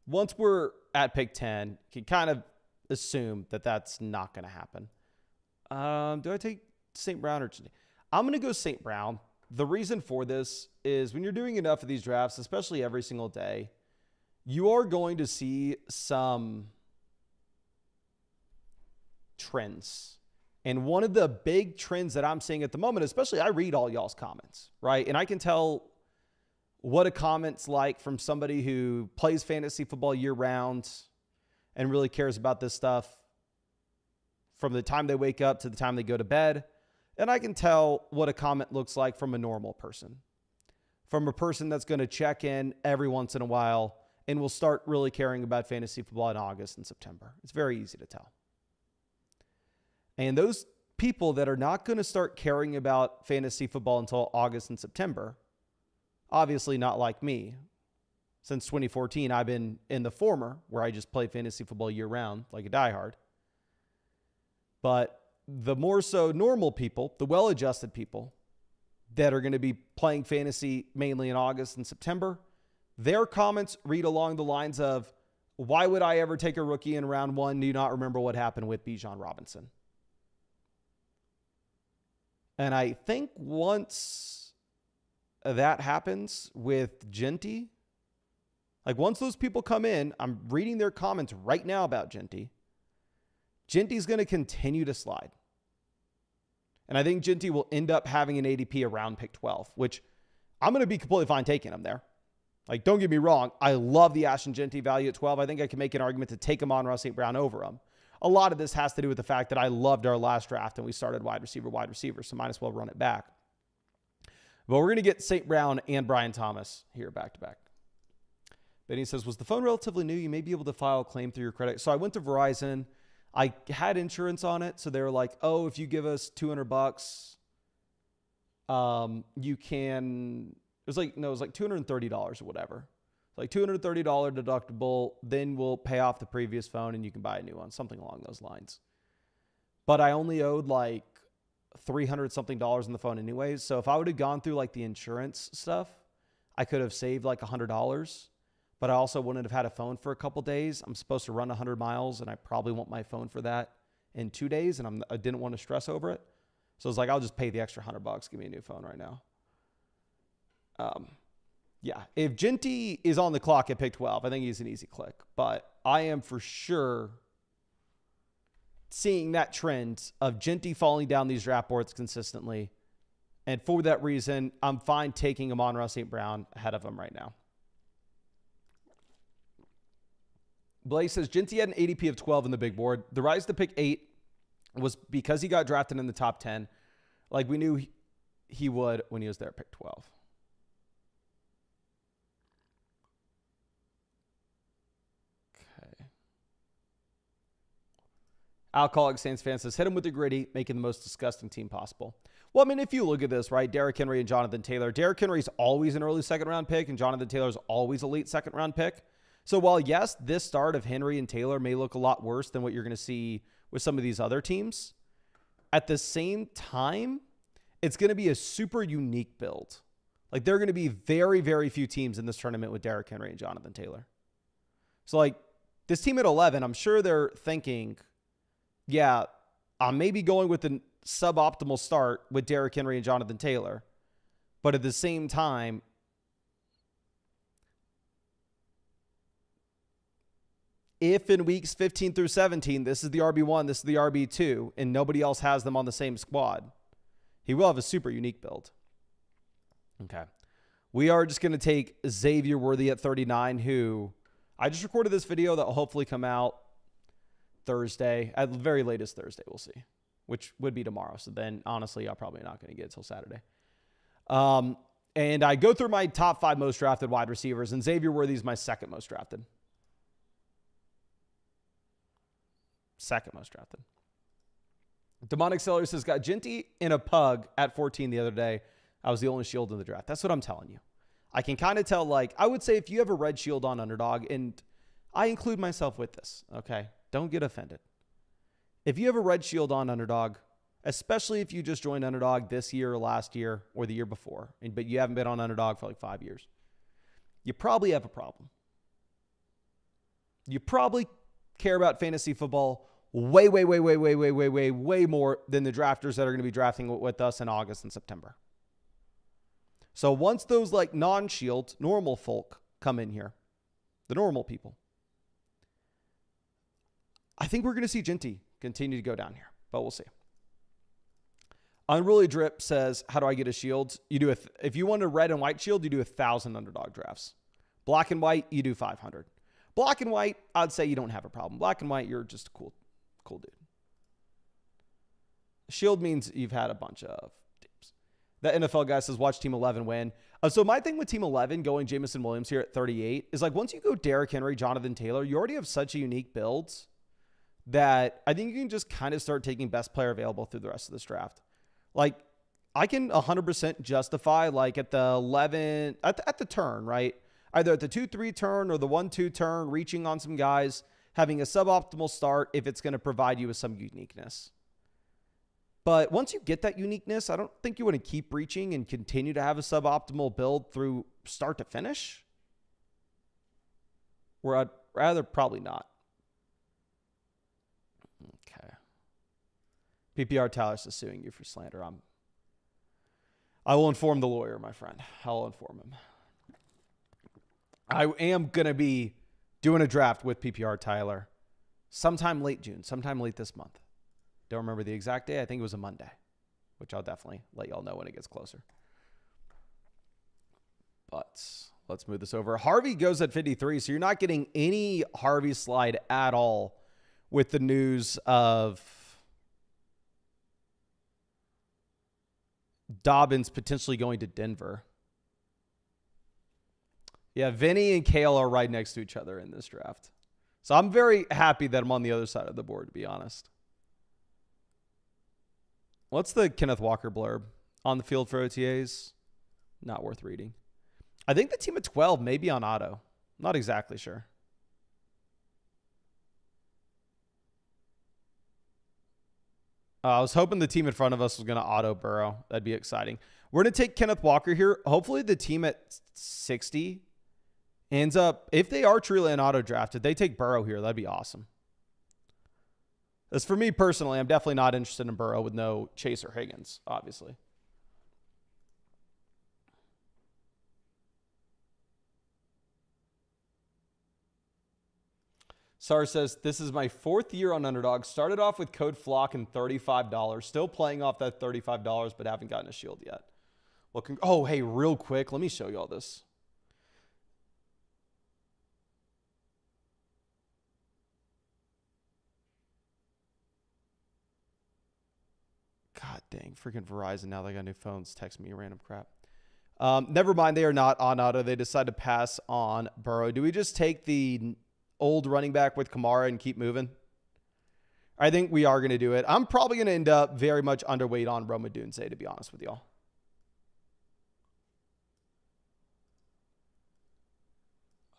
once we're at pick 10, you can kind of assume that that's not going to happen. Do I take St. Brown or I'm going to go St. Brown. The reason for this is when you're doing enough of these drafts, especially every single day, you are going to see some trends. And one of the big trends that I'm seeing at the moment, especially I read all y'all's comments, right? And I can tell what a comment's like from somebody who plays fantasy football year round and really cares about this stuff from the time they wake up to the time they go to bed. And I can tell what a comment looks like from a normal person, from a person that's going to check in every once in a while and will start really caring about fantasy football in August and September. It's very easy to tell. And those people that are not going to start caring about fantasy football until August and September, obviously not like me. Since 2014, I've been in the former, where I just play fantasy football year round like a diehard. But the more so normal people, the well-adjusted people that are going to be playing fantasy mainly in August and September, their comments read along the lines of, why would I ever take a rookie in round one? Do you not remember what happened with Bijan Robinson? And I think once that happens with Genty, like once those people come in, I'm reading their comments right now about Genty. Genty's going to continue to slide. And I think Genty will end up having an ADP around pick 12, which I'm going to be completely fine taking him there. Like, don't get me wrong. I love the Ashton Genty value at 12. I think I can make an argument to take him on Ross St. Brown over him. A lot of this has to do with the fact that I loved our last draft and we started wide receiver, so might as well run it back. But we're going to get St. Brown and Brian Thomas here back to back. Benny says, was the phone relatively new? You may be able to file a claim through your credit. So I went to Verizon. I had insurance on it. So they were like, oh, if you give us $200, you can, it was like $230 or whatever. Like $230 deductible, then we'll pay off the previous phone and you can buy a new one, something along those lines. But I only owed like $300 something on the phone anyways. So if I would have gone through like the insurance stuff, I could have saved like $100, but I also wouldn't have had a phone for a couple days. I'm supposed to run 100 miles and I probably want my phone for that in 2 days. And I didn't want to stress over it. So I was like, I'll just pay the extra $100. Give me a new phone right now. Yeah, if Genty is on the clock at pick 12, I think he's an easy click. But I am for sure seeing that trend of Genty falling down these draft boards consistently. And for that reason, I'm fine taking Amon-Ra St. Brown ahead of him right now. Blaze says, Genty had an ADP of 12 in the big board. The rise to pick 8 was because he got drafted in the top 10. Like we knew he would when he was there at pick 12. Alcoholic Saints fan says, hit him with the gritty, making the most disgusting team possible. Well, I mean, if you look at this, right, Derrick Henry and Jonathan Taylor. Derrick Henry's always an early second-round pick, and Jonathan Taylor's always a late second-round pick. So while, yes, this start of Henry and Taylor may look a lot worse than what you're going to see with some of these other teams, at the same time, it's going to be a super unique build. Like, there are going to be very, very few teams in this tournament with Derrick Henry and Jonathan Taylor. So, like, this team at 11, I'm sure they're thinking, yeah, I'm maybe going with a suboptimal start with Derrick Henry and Jonathan Taylor. But at the same time, if in weeks 15 through 17, this is the RB1, this is the RB2, and nobody else has them on the same squad, he will have a super unique build. Okay. We are just going to take Xavier Worthy at 39, who I just recorded this video that will hopefully come out Thursday, at the very latest Thursday, we'll see, which would be tomorrow. So then, honestly, I'm probably not going to get it till Saturday. And I go through my top 5 most drafted wide receivers, and Xavier Worthy is my second most drafted. Second most drafted. Demonic Seller says, got Genty in a pug at 14 the other day. I was the only shield in the draft. That's what I'm telling you. I can kind of tell, like, I would say if you have a red shield on Underdog, and I include myself with this, okay? Don't get offended. If you have a red shield on Underdog, especially if you just joined Underdog this year or last year or the year before, but you haven't been on Underdog for like 5 years, you probably have a problem. You probably care about fantasy football way more than the drafters that are going to be drafting with us in August and September. So once those like non-shield, normal folk come in here, the normal people, I think we're going to see Genty continue to go down here, but we'll see. Unruly Drip says, how do I get a shield? You do if you want a red and white shield, you do 1,000 underdog drafts. Black and white, you do 500. Black and white, I'd say you don't have a problem. Black and white, you're just a cool dude. Shield means you've had a bunch of teams. The NFL guy says, watch Team 11 win. So my thing with Team 11 going Jameson Williams here at 38 is like once you go Derrick Henry, Jonathan Taylor, you already have such a unique builds that I think you can just kind of start taking best player available through the rest of this draft. Like, I can 100% justify, like, at the 11, at the turn, right? Either at the 2-3 turn or the 1-2 turn, reaching on some guys, having a suboptimal start if it's going to provide you with some uniqueness. But once you get that uniqueness, I don't think you want to keep reaching and continue to have a suboptimal build through start to finish. Or I'd rather probably not. Okay. PPR Tyler's is suing you for slander. I will inform the lawyer, my friend. I will inform him. I am going to be doing a draft with PPR Tyler sometime late June, sometime late this month. Don't remember the exact day. I think it was a Monday, which I'll definitely let y'all know when it gets closer. But let's move this over. Harvey goes at 53, so you're not getting any Harvey slide at all with the news of Dobbins potentially going to Denver. Yeah, Vinny and Kale are right next to each other in this draft. So I'm very happy that I'm on the other side of the board, to be honest. What's the Kenneth Walker blurb? On the field for OTAs? Not worth reading. I think the team at 12 may be on auto. Not exactly sure. I was hoping the team in front of us was going to auto Burrow. That'd be exciting. We're going to take Kenneth Walker here. Hopefully the team at 60 ends up, if they are truly an auto draft, if they take Burrow here, that'd be awesome. As for me personally, I'm definitely not interested in Burrow with no Chase or Higgins, obviously. Sar says, this is my 4th year on Underdog. Started off with code FLOCK and $35. Still playing off that $35, but haven't gotten a shield yet. Well, oh, hey, real quick. Let me show you all this. God dang, freaking Verizon. Now they got new phones. Text me random crap. Never mind. They are not on auto. They decided to pass on Burrow. Do we just take the old running back with Kamara and keep moving? I think we are going to do it. I'm probably going to end up very much underweight on Rome Odunze, to be honest with y'all.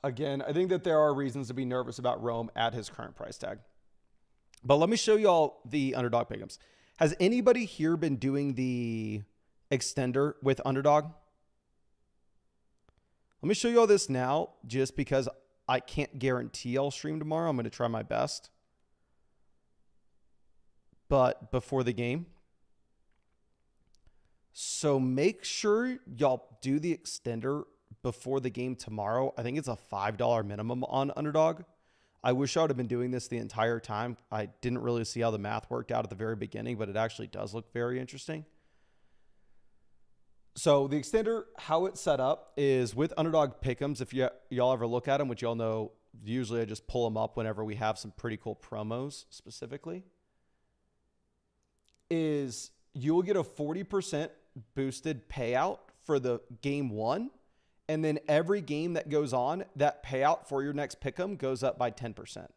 Again, I think that there are reasons to be nervous about Rome at his current price tag. But let me show y'all the Underdog pickups. Has anybody here been doing the extender with Underdog? Let me show you all this now, just because I can't guarantee I'll stream tomorrow. I'm going to try my best. But before the game. So make sure y'all do the extender before the game tomorrow. I think it's a $5 minimum on Underdog. I wish I would have been doing this the entire time. I didn't really see how the math worked out at the very beginning, but it actually does look very interesting. So the extender, how it's set up is with Underdog Pick'ems. If y'all ever look at them, which y'all know, usually I just pull them up whenever we have some pretty cool promos specifically, is you will get a 40% boosted payout for the game 1. And then every game that goes on, that payout for your next pick'em goes up by 10%.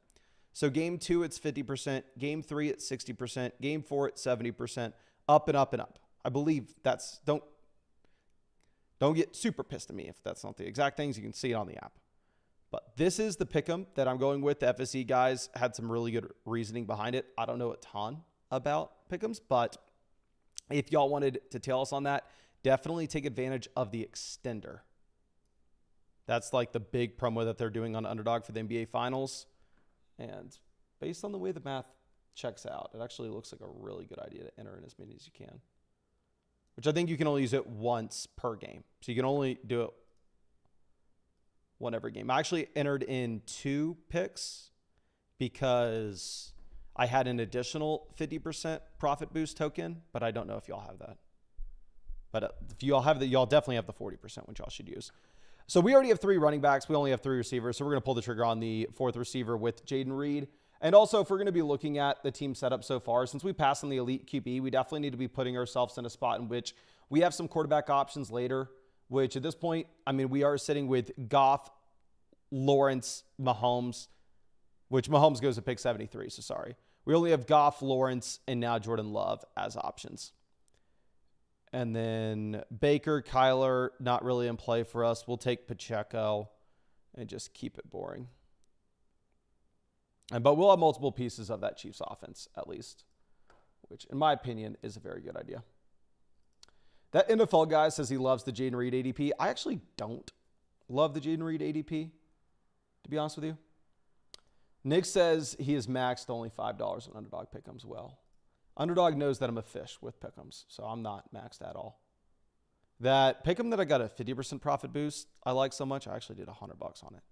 So game 2, it's 50%. Game 3, it's 60%. Game 4, it's 70%. Up and up and up. I believe that's... Don't get super pissed at me if that's not the exact things. You can see it on the app. But this is the pick'em that I'm going with. The FSE guys had some really good reasoning behind it. I don't know a ton about pick'ems, but if y'all wanted to tell us on that, definitely take advantage of the extender. That's like the big promo that they're doing on Underdog for the NBA Finals. And based on the way the math checks out, it actually looks like a really good idea to enter in as many as you can. Which I think you can only use it once per game. So you can only do it one every game. I actually entered in 2 picks because I had an additional 50% profit boost token, but I don't know if y'all have that. But if y'all have that, y'all definitely have the 40%, which y'all should use. So we already have 3 running backs. We only have 3 receivers. So we're going to pull the trigger on the 4th receiver with Jaden Reed. And also, if we're going to be looking at the team setup so far, since we passed on the elite QB, we definitely need to be putting ourselves in a spot in which we have some quarterback options later, which at this point, I mean, we are sitting with Goff, Lawrence, Mahomes, which Mahomes goes to pick 73. So sorry. We only have Goff, Lawrence, and now Jordan Love as options. And then Baker, Kyler, not really in play for us. We'll take Pacheco and just keep it boring. But we'll have multiple pieces of that Chiefs offense, at least, which, in my opinion, is a very good idea. That NFL guy says he loves the Jaden Reed ADP. I actually don't love the Jaden Reed ADP, to be honest with you. Nick says he is maxed only $5 on Underdog Pick'ems. Well, Underdog knows that I'm a fish with Pick'ems, so I'm not maxed at all. That Pick'em that I got a 50% profit boost, I like so much, I actually did $100 on it.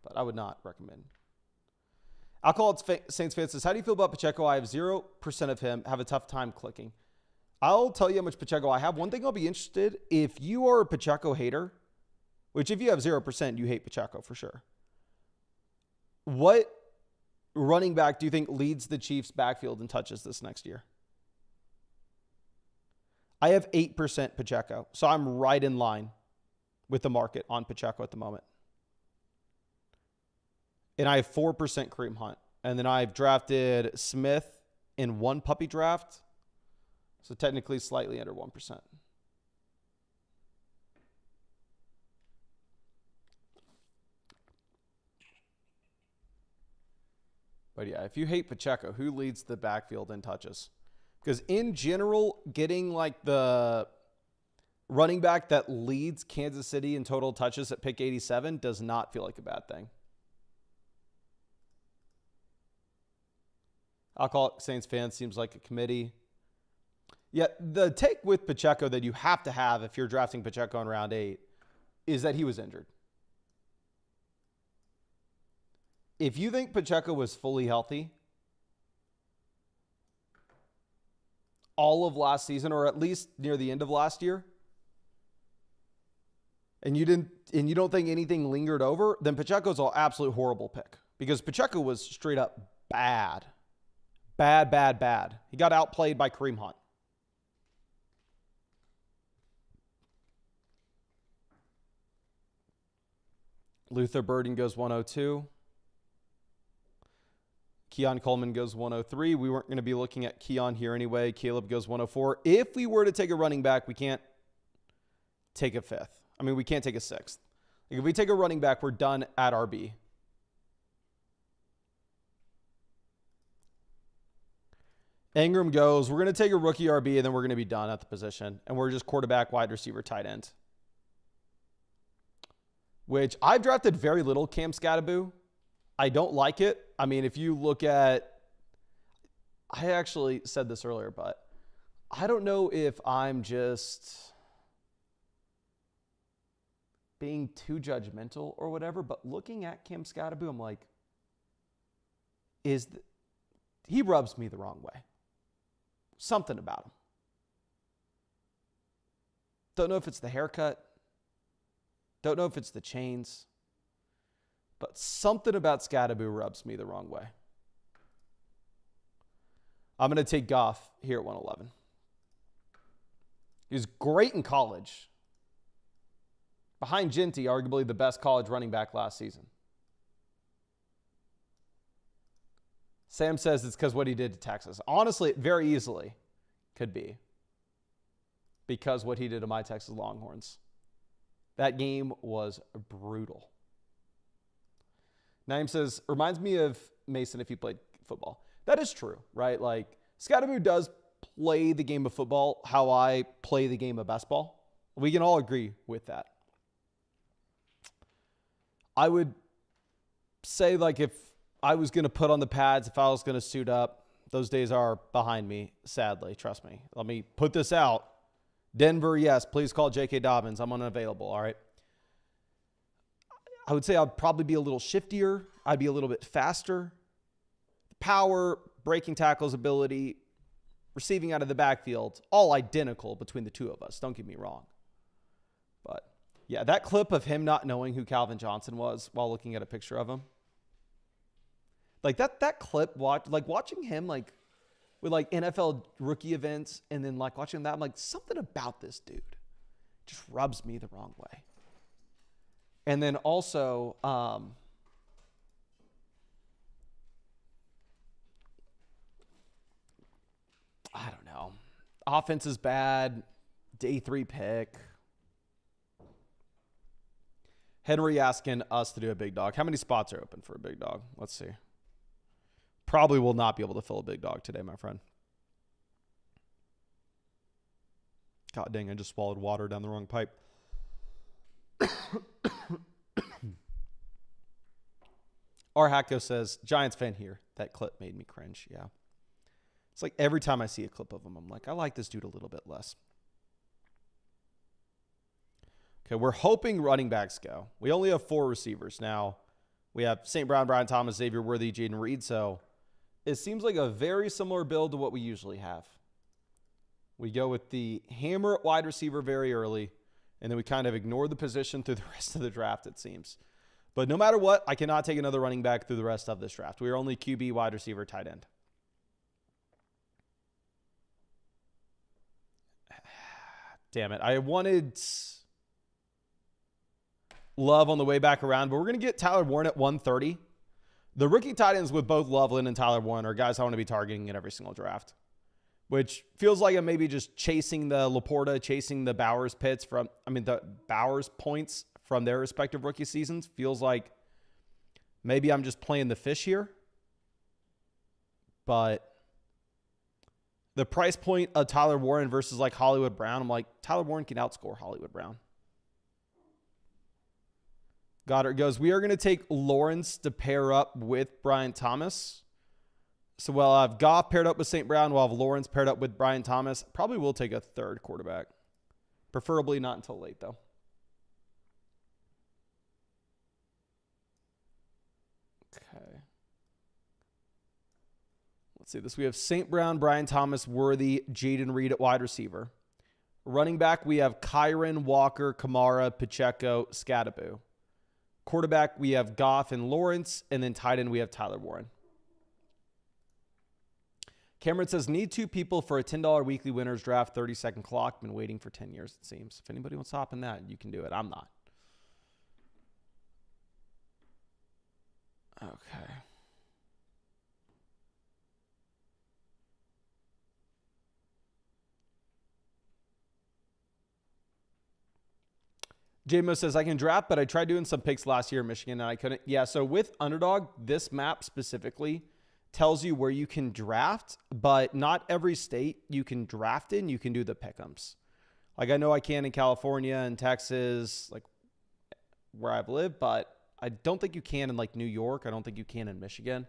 But I would not recommend. Alcohol Saints fan says, how do you feel about Pacheco? I have 0% of him, have a tough time clicking. I'll tell you how much Pacheco I have. One thing I'll be interested, if you are a Pacheco hater, which if you have 0%, you hate Pacheco for sure. What running back do you think leads the Chiefs backfield in touches this next year? I have 8% Pacheco, so I'm right in line with the market on Pacheco at the moment. And I have 4% Kareem Hunt. And then I've drafted Smith in 1 puppy draft, so technically slightly under 1%. But yeah, if you hate Pacheco, who leads the backfield in touches? Because in general, getting like the running back that leads Kansas City in total touches at pick 87 does not feel like a bad thing. Alcoholic Saints fan seems like a committee. Yeah, the take with Pacheco that you have to have if you're drafting Pacheco in round 8 is that he was injured. If you think Pacheco was fully healthy all of last season, or at least near the end of last year, and you don't think anything lingered over, then Pacheco's an absolute horrible pick. Because Pacheco was straight up bad. Bad. He got outplayed by Kareem Hunt. Luther Burden goes 102. Keon Coleman goes 103. We weren't going to be looking at Keon here anyway. Caleb goes 104. If we were to take a running back, we can't take a 5th. I mean, we can't take a 6th. Like if we take a running back, we're done at RB. Ingram goes, we're going to take a rookie RB, and then we're going to be done at the position. And we're just quarterback, wide receiver, tight end. Which I've drafted very little Cam Scattaboo. I don't like it. I mean, if you look at, I actually said this earlier, but I don't know if I'm just being too judgmental or whatever, but looking at Cam Scattaboo, I'm like, he rubs me the wrong way. Something about him. Don't know if it's the haircut. Don't know if it's the chains. But something about Scattaboo rubs me the wrong way. I'm going to take Goff here at 111. He was great in college. Behind Ginty, arguably the best college running back last season. Sam says it's because what he did to Texas. Honestly, it very easily could be because what he did to my Texas Longhorns. That game was brutal. Naeem says, reminds me of Mason if he played football. That is true, right? Like, Scattaboo does play the game of football how I play the game of basketball. We can all agree with that. I would say, like, if I was going to put on the pads, if I was going to suit up, those days are behind me, sadly. Trust me. Let me put this out. Denver, yes, please call J.K. Dobbins. I'm unavailable, all right? I would say I'd probably be a little shiftier. I'd be a little bit faster. Power, breaking tackles ability, receiving out of the backfield, all identical between the two of us. Don't get me wrong. But yeah, that clip of him not knowing who Calvin Johnson was while looking at a picture of him. Like that clip, watching him like with like NFL rookie events and then like watching that, I'm like, something about this dude just rubs me the wrong way. And then also, I don't know. Offense is bad. Day 3 pick. Henry asking us to do a big dog. How many spots are open for a big dog? Let's see. Probably will not be able to fill a big dog today, my friend. God dang, I just swallowed water down the wrong pipe. R. Hacko says, Giants fan here. That clip made me cringe. Yeah. It's like every time I see a clip of him, I'm like, I like this dude a little bit less. Okay, we're hoping running backs go. We only have 4 receivers. Now, we have St. Brown, Brian Thomas, Xavier Worthy, Jaden Reed. So it seems like a very similar build to what we usually have. We go with the hammer at wide receiver very early, and then we kind of ignore the position through the rest of the draft, it seems. But no matter what, I cannot take another running back through the rest of this draft. We are only QB, wide receiver, tight end. Damn it. I wanted Love on the way back around, but we're going to get Tyler Warren at 130. The rookie tight ends with both Loveland and Tyler Warren are guys I want to be targeting in every single draft, which feels like I'm maybe just chasing the Laporta, chasing the Bowers the Bowers points from their respective rookie seasons. Feels like maybe I'm just playing the fish here. But the price point of Tyler Warren versus like Hollywood Brown, I'm like, Tyler Warren can outscore Hollywood Brown. Goddard goes, we are going to take Lawrence to pair up with Brian Thomas. So while I've Goff paired up with St. Brown, we'll have Lawrence paired up with Brian Thomas. Probably will take a third quarterback. Preferably not until late, though. Okay. Let's see this. We have St. Brown, Brian Thomas, Worthy, Jaden Reed at wide receiver. Running back, we have Kyron, Walker, Kamara, Pacheco, Scadaboo. Quarterback, we have Goff and Lawrence. And then tight end, we have Tyler Warren. Cameron says, need 2 people for a $10 weekly winners draft, 30-second clock. Been waiting for 10 years, it seems. If anybody wants to hop in that, you can do it. I'm not. Okay. JMO says, I can draft, but I tried doing some picks last year in Michigan, and I couldn't. Yeah, so with Underdog, this map specifically tells you where you can draft, but not every state you can draft in. You can do the pick'ems. Like, I know I can in California and Texas, like where I've lived, but I don't think you can in like New York. I don't think you can in Michigan.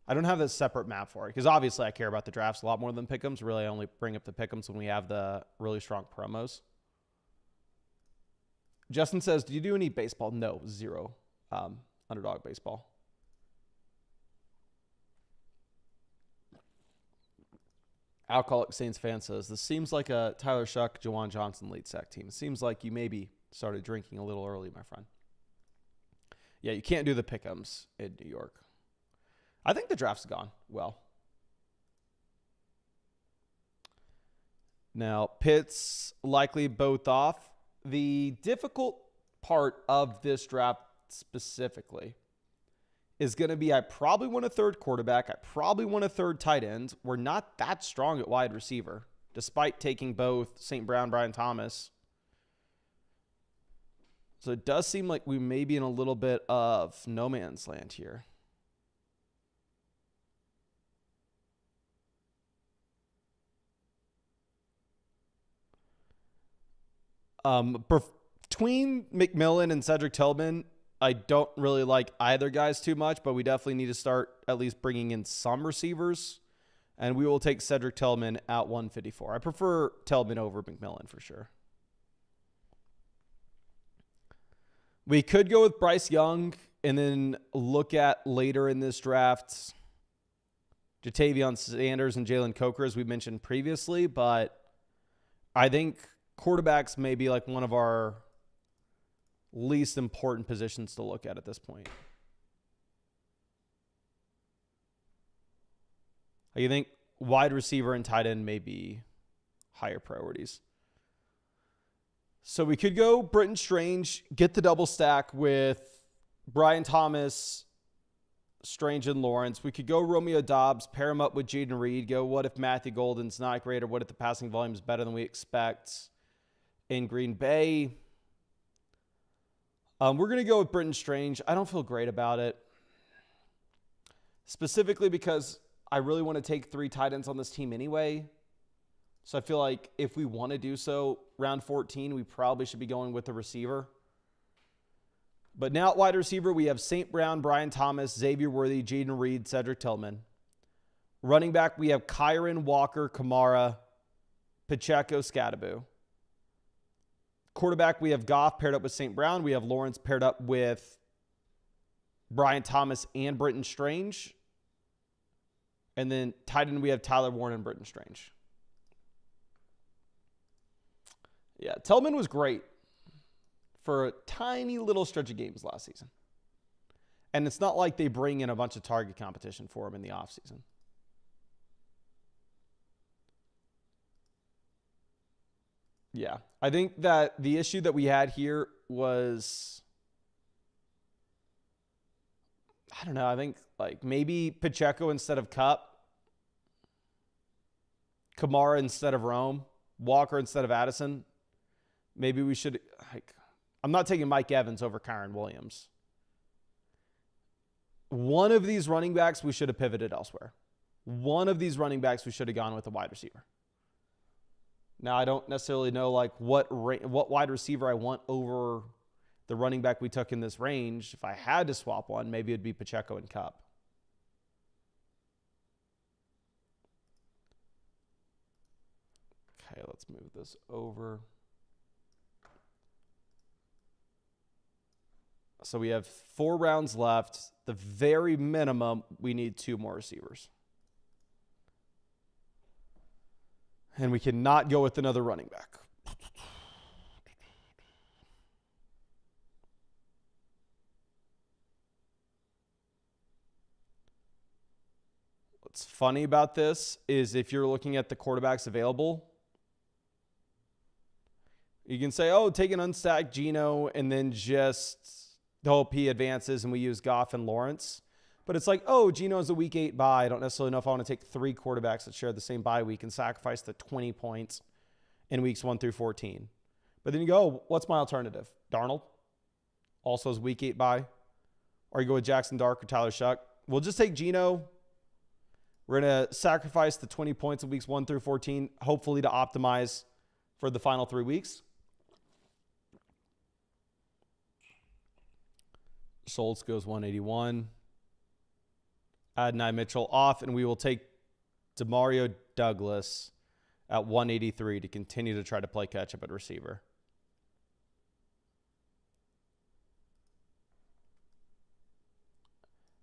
I don't have a separate map for it because obviously I care about the drafts a lot more than pick'ems. Really, I only bring up the pick'ems when we have the really strong promos. Justin says, do you do any baseball? No, 0. Underdog baseball. Alcoholic Saints fan says, this seems like a Tyler Shuck, Jawan Johnson lead sack team. It seems like you maybe started drinking a little early, my friend. Yeah, you can't do the pick'ems in New York. I think the draft's gone well. Now, Pitts likely both off. The difficult part of this draft specifically is going to be I probably want a third quarterback. I probably want a third tight end. We're not that strong at wide receiver, despite taking both St. Brown, Brian Thomas. So it does seem like we may be in a little bit of no man's land here. Between McMillan and Cedric Tillman, I don't really like either guys too much, but we definitely need to start at least bringing in some receivers, and we will take Cedric Tillman at 154. I prefer Tillman over McMillan for sure. We could go with Bryce Young and then look at later in this draft Jatavion Sanders and Jalen Coker, as we mentioned previously, but I think quarterbacks may be like one of our least important positions to look at this point. You think wide receiver and tight end may be higher priorities. So we could go Britton Strange, get the double stack with Brian Thomas, Strange, and Lawrence. We could go Romeo Dobbs, pair him up with Jaden Reed. Go, what if Matthew Golden's not great, or what if the passing volume is better than we expect in Green Bay? We're going to go with Britton Strange. I don't feel great about it. Specifically because I really want to take 3 tight ends on this team anyway. So I feel like if we want to do so, round 14, we probably should be going with the receiver. But now at wide receiver, we have St. Brown, Brian Thomas, Xavier Worthy, Jaden Reed, Cedric Tillman. Running back, we have Kyron, Walker, Kamara, Pacheco, Scadaboo. Quarterback, we have Goff paired up with St. Brown. We have Lawrence paired up with Brian Thomas and Britton Strange. And then tight end, we have Tyler Warren and Britton Strange. Yeah, Tillman was great for a tiny little stretch of games last season. And it's not like they bring in a bunch of target competition for him in the offseason. Yeah, I think that the issue that we had here was, I don't know, I think like maybe Pacheco instead of Cup, Kamara instead of Rome, Walker instead of Addison. Maybe we should, like, I'm not taking Mike Evans over Kyron Williams. One of these running backs, we should have pivoted elsewhere. One of these running backs, we should have gone with a wide receiver. Now, I don't necessarily know like what wide receiver I want over the running back we took in this range. If I had to swap one, maybe it'd be Pacheco and Cup. Okay, let's move this over. So we have 4 rounds left. The very minimum, we need 2 more receivers. And we cannot go with another running back. What's funny about this is if you're looking at the quarterbacks available, you can say, oh, take an unstacked Geno and then just hope he advances and we use Goff and Lawrence. But it's like, oh, Geno's a week 8 bye. I don't necessarily know if I want to take 3 quarterbacks that share the same bye week and sacrifice the 20 points in weeks 1 through 14. But then you go, oh, what's my alternative? Darnold also is week 8 bye. Or you go with Jackson Dark or Tyler Shuck. We'll just take Geno. We're going to sacrifice the 20 points in weeks 1 through 14, hopefully to optimize for the final 3 weeks. Schultz goes 181. Adonai Mitchell off, and we will take Demario Douglas at 183 to continue to try to play catch-up at receiver.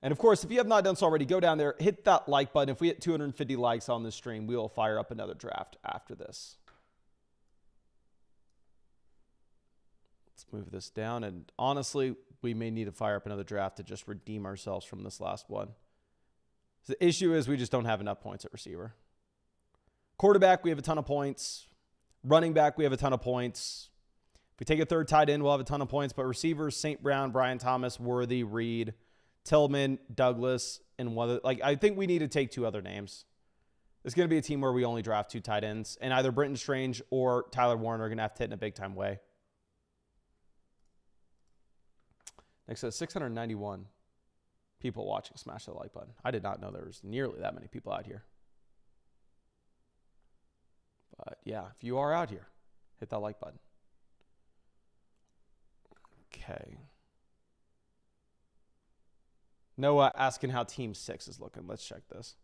And, of course, if you have not done so already, go down there, hit that like button. If we hit 250 likes on this stream, we will fire up another draft after this. Let's move this down. And, honestly, we may need to fire up another draft to just redeem ourselves from this last one. The issue is we just don't have enough points at receiver. Quarterback, we have a ton of points. Running back, we have a ton of points. If we take a third tight end, we'll have a ton of points. But receivers, St. Brown, Brian Thomas, Worthy, Reed, Tillman, Douglas, and one other. Like, I think we need to take 2 other names. It's going to be a team where we only draft 2 tight ends. And either Britton Strange or Tyler Warren are going to have to hit in a big-time way. Next up, 691 people watching. Smash that like button. I did not know there was nearly that many people out here. But yeah, if you are out here, hit that like button. Okay. Noah asking how Team 6 is looking. Let's check this.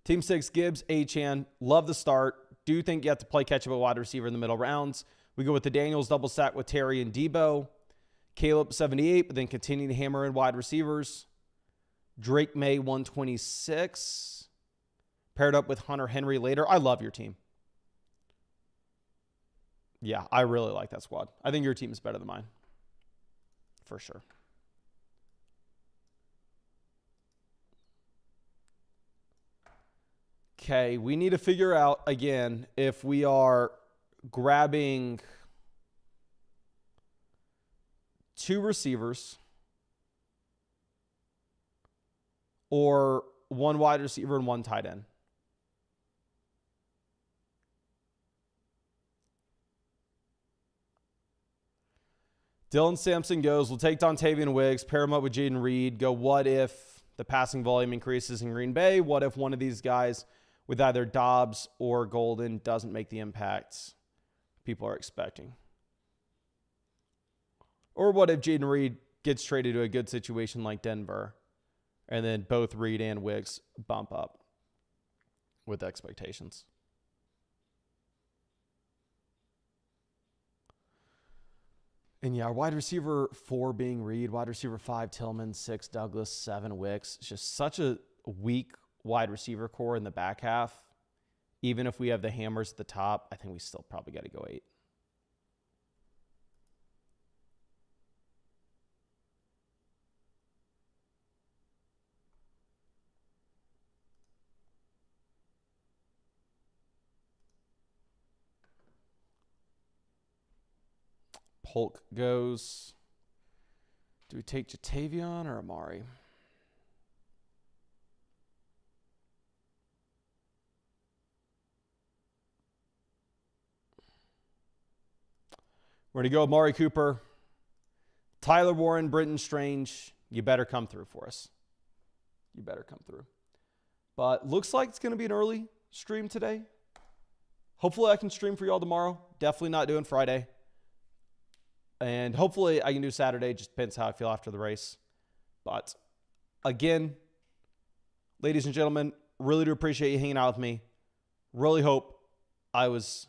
Team 6, Gibbs, Achane. Love the start. Do think you have to play catch-up at wide receiver in the middle rounds. We go with the Daniels double stack with Terry and Debo. Caleb, 78, but then continue to hammer in wide receivers. Drake May, 126. paired up with Hunter Henry later. I love your team. Yeah, I really like that squad. I think your team is better than mine. For sure. Okay, we need to figure out, again, if we are grabbing 2 receivers or 1 wide receiver and 1 tight end. Dylan Sampson goes, we'll take Dontavian Wiggs, pair him up with Jaden Reed, go what if the passing volume increases in Green Bay? What if one of these guys with either Dobbs or Golden doesn't make the impacts people are expecting? Or what if Jaden Reed gets traded to a good situation like Denver, and then both Reed and Wiggs bump up with expectations? And yeah, wide receiver 4 being Reed, wide receiver 5 Tillman, 6 Douglas, 7 Wicks. It's just such a weak wide receiver core in the back half. Even if we have the hammers at the top, I think we still probably got to go 8. Polk goes. Do we take Jatavion or Amari? We're going to go Amari Cooper. Tyler Warren, Britton Strange. You better come through for us. You better come through. But looks like it's going to be an early stream today. Hopefully I can stream for y'all tomorrow. Definitely not doing Friday. And hopefully I can do Saturday. Just depends how I feel after the race. But again, ladies and gentlemen, really do appreciate you hanging out with me. Really hope I was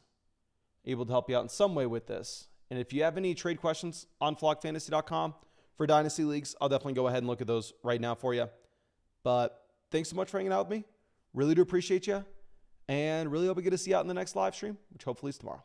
able to help you out in some way with this. And if you have any trade questions on flockfantasy.com for Dynasty Leagues, I'll definitely go ahead and look at those right now for you. But thanks so much for hanging out with me. Really do appreciate you. And really hope we get to see you out in the next live stream, which hopefully is tomorrow.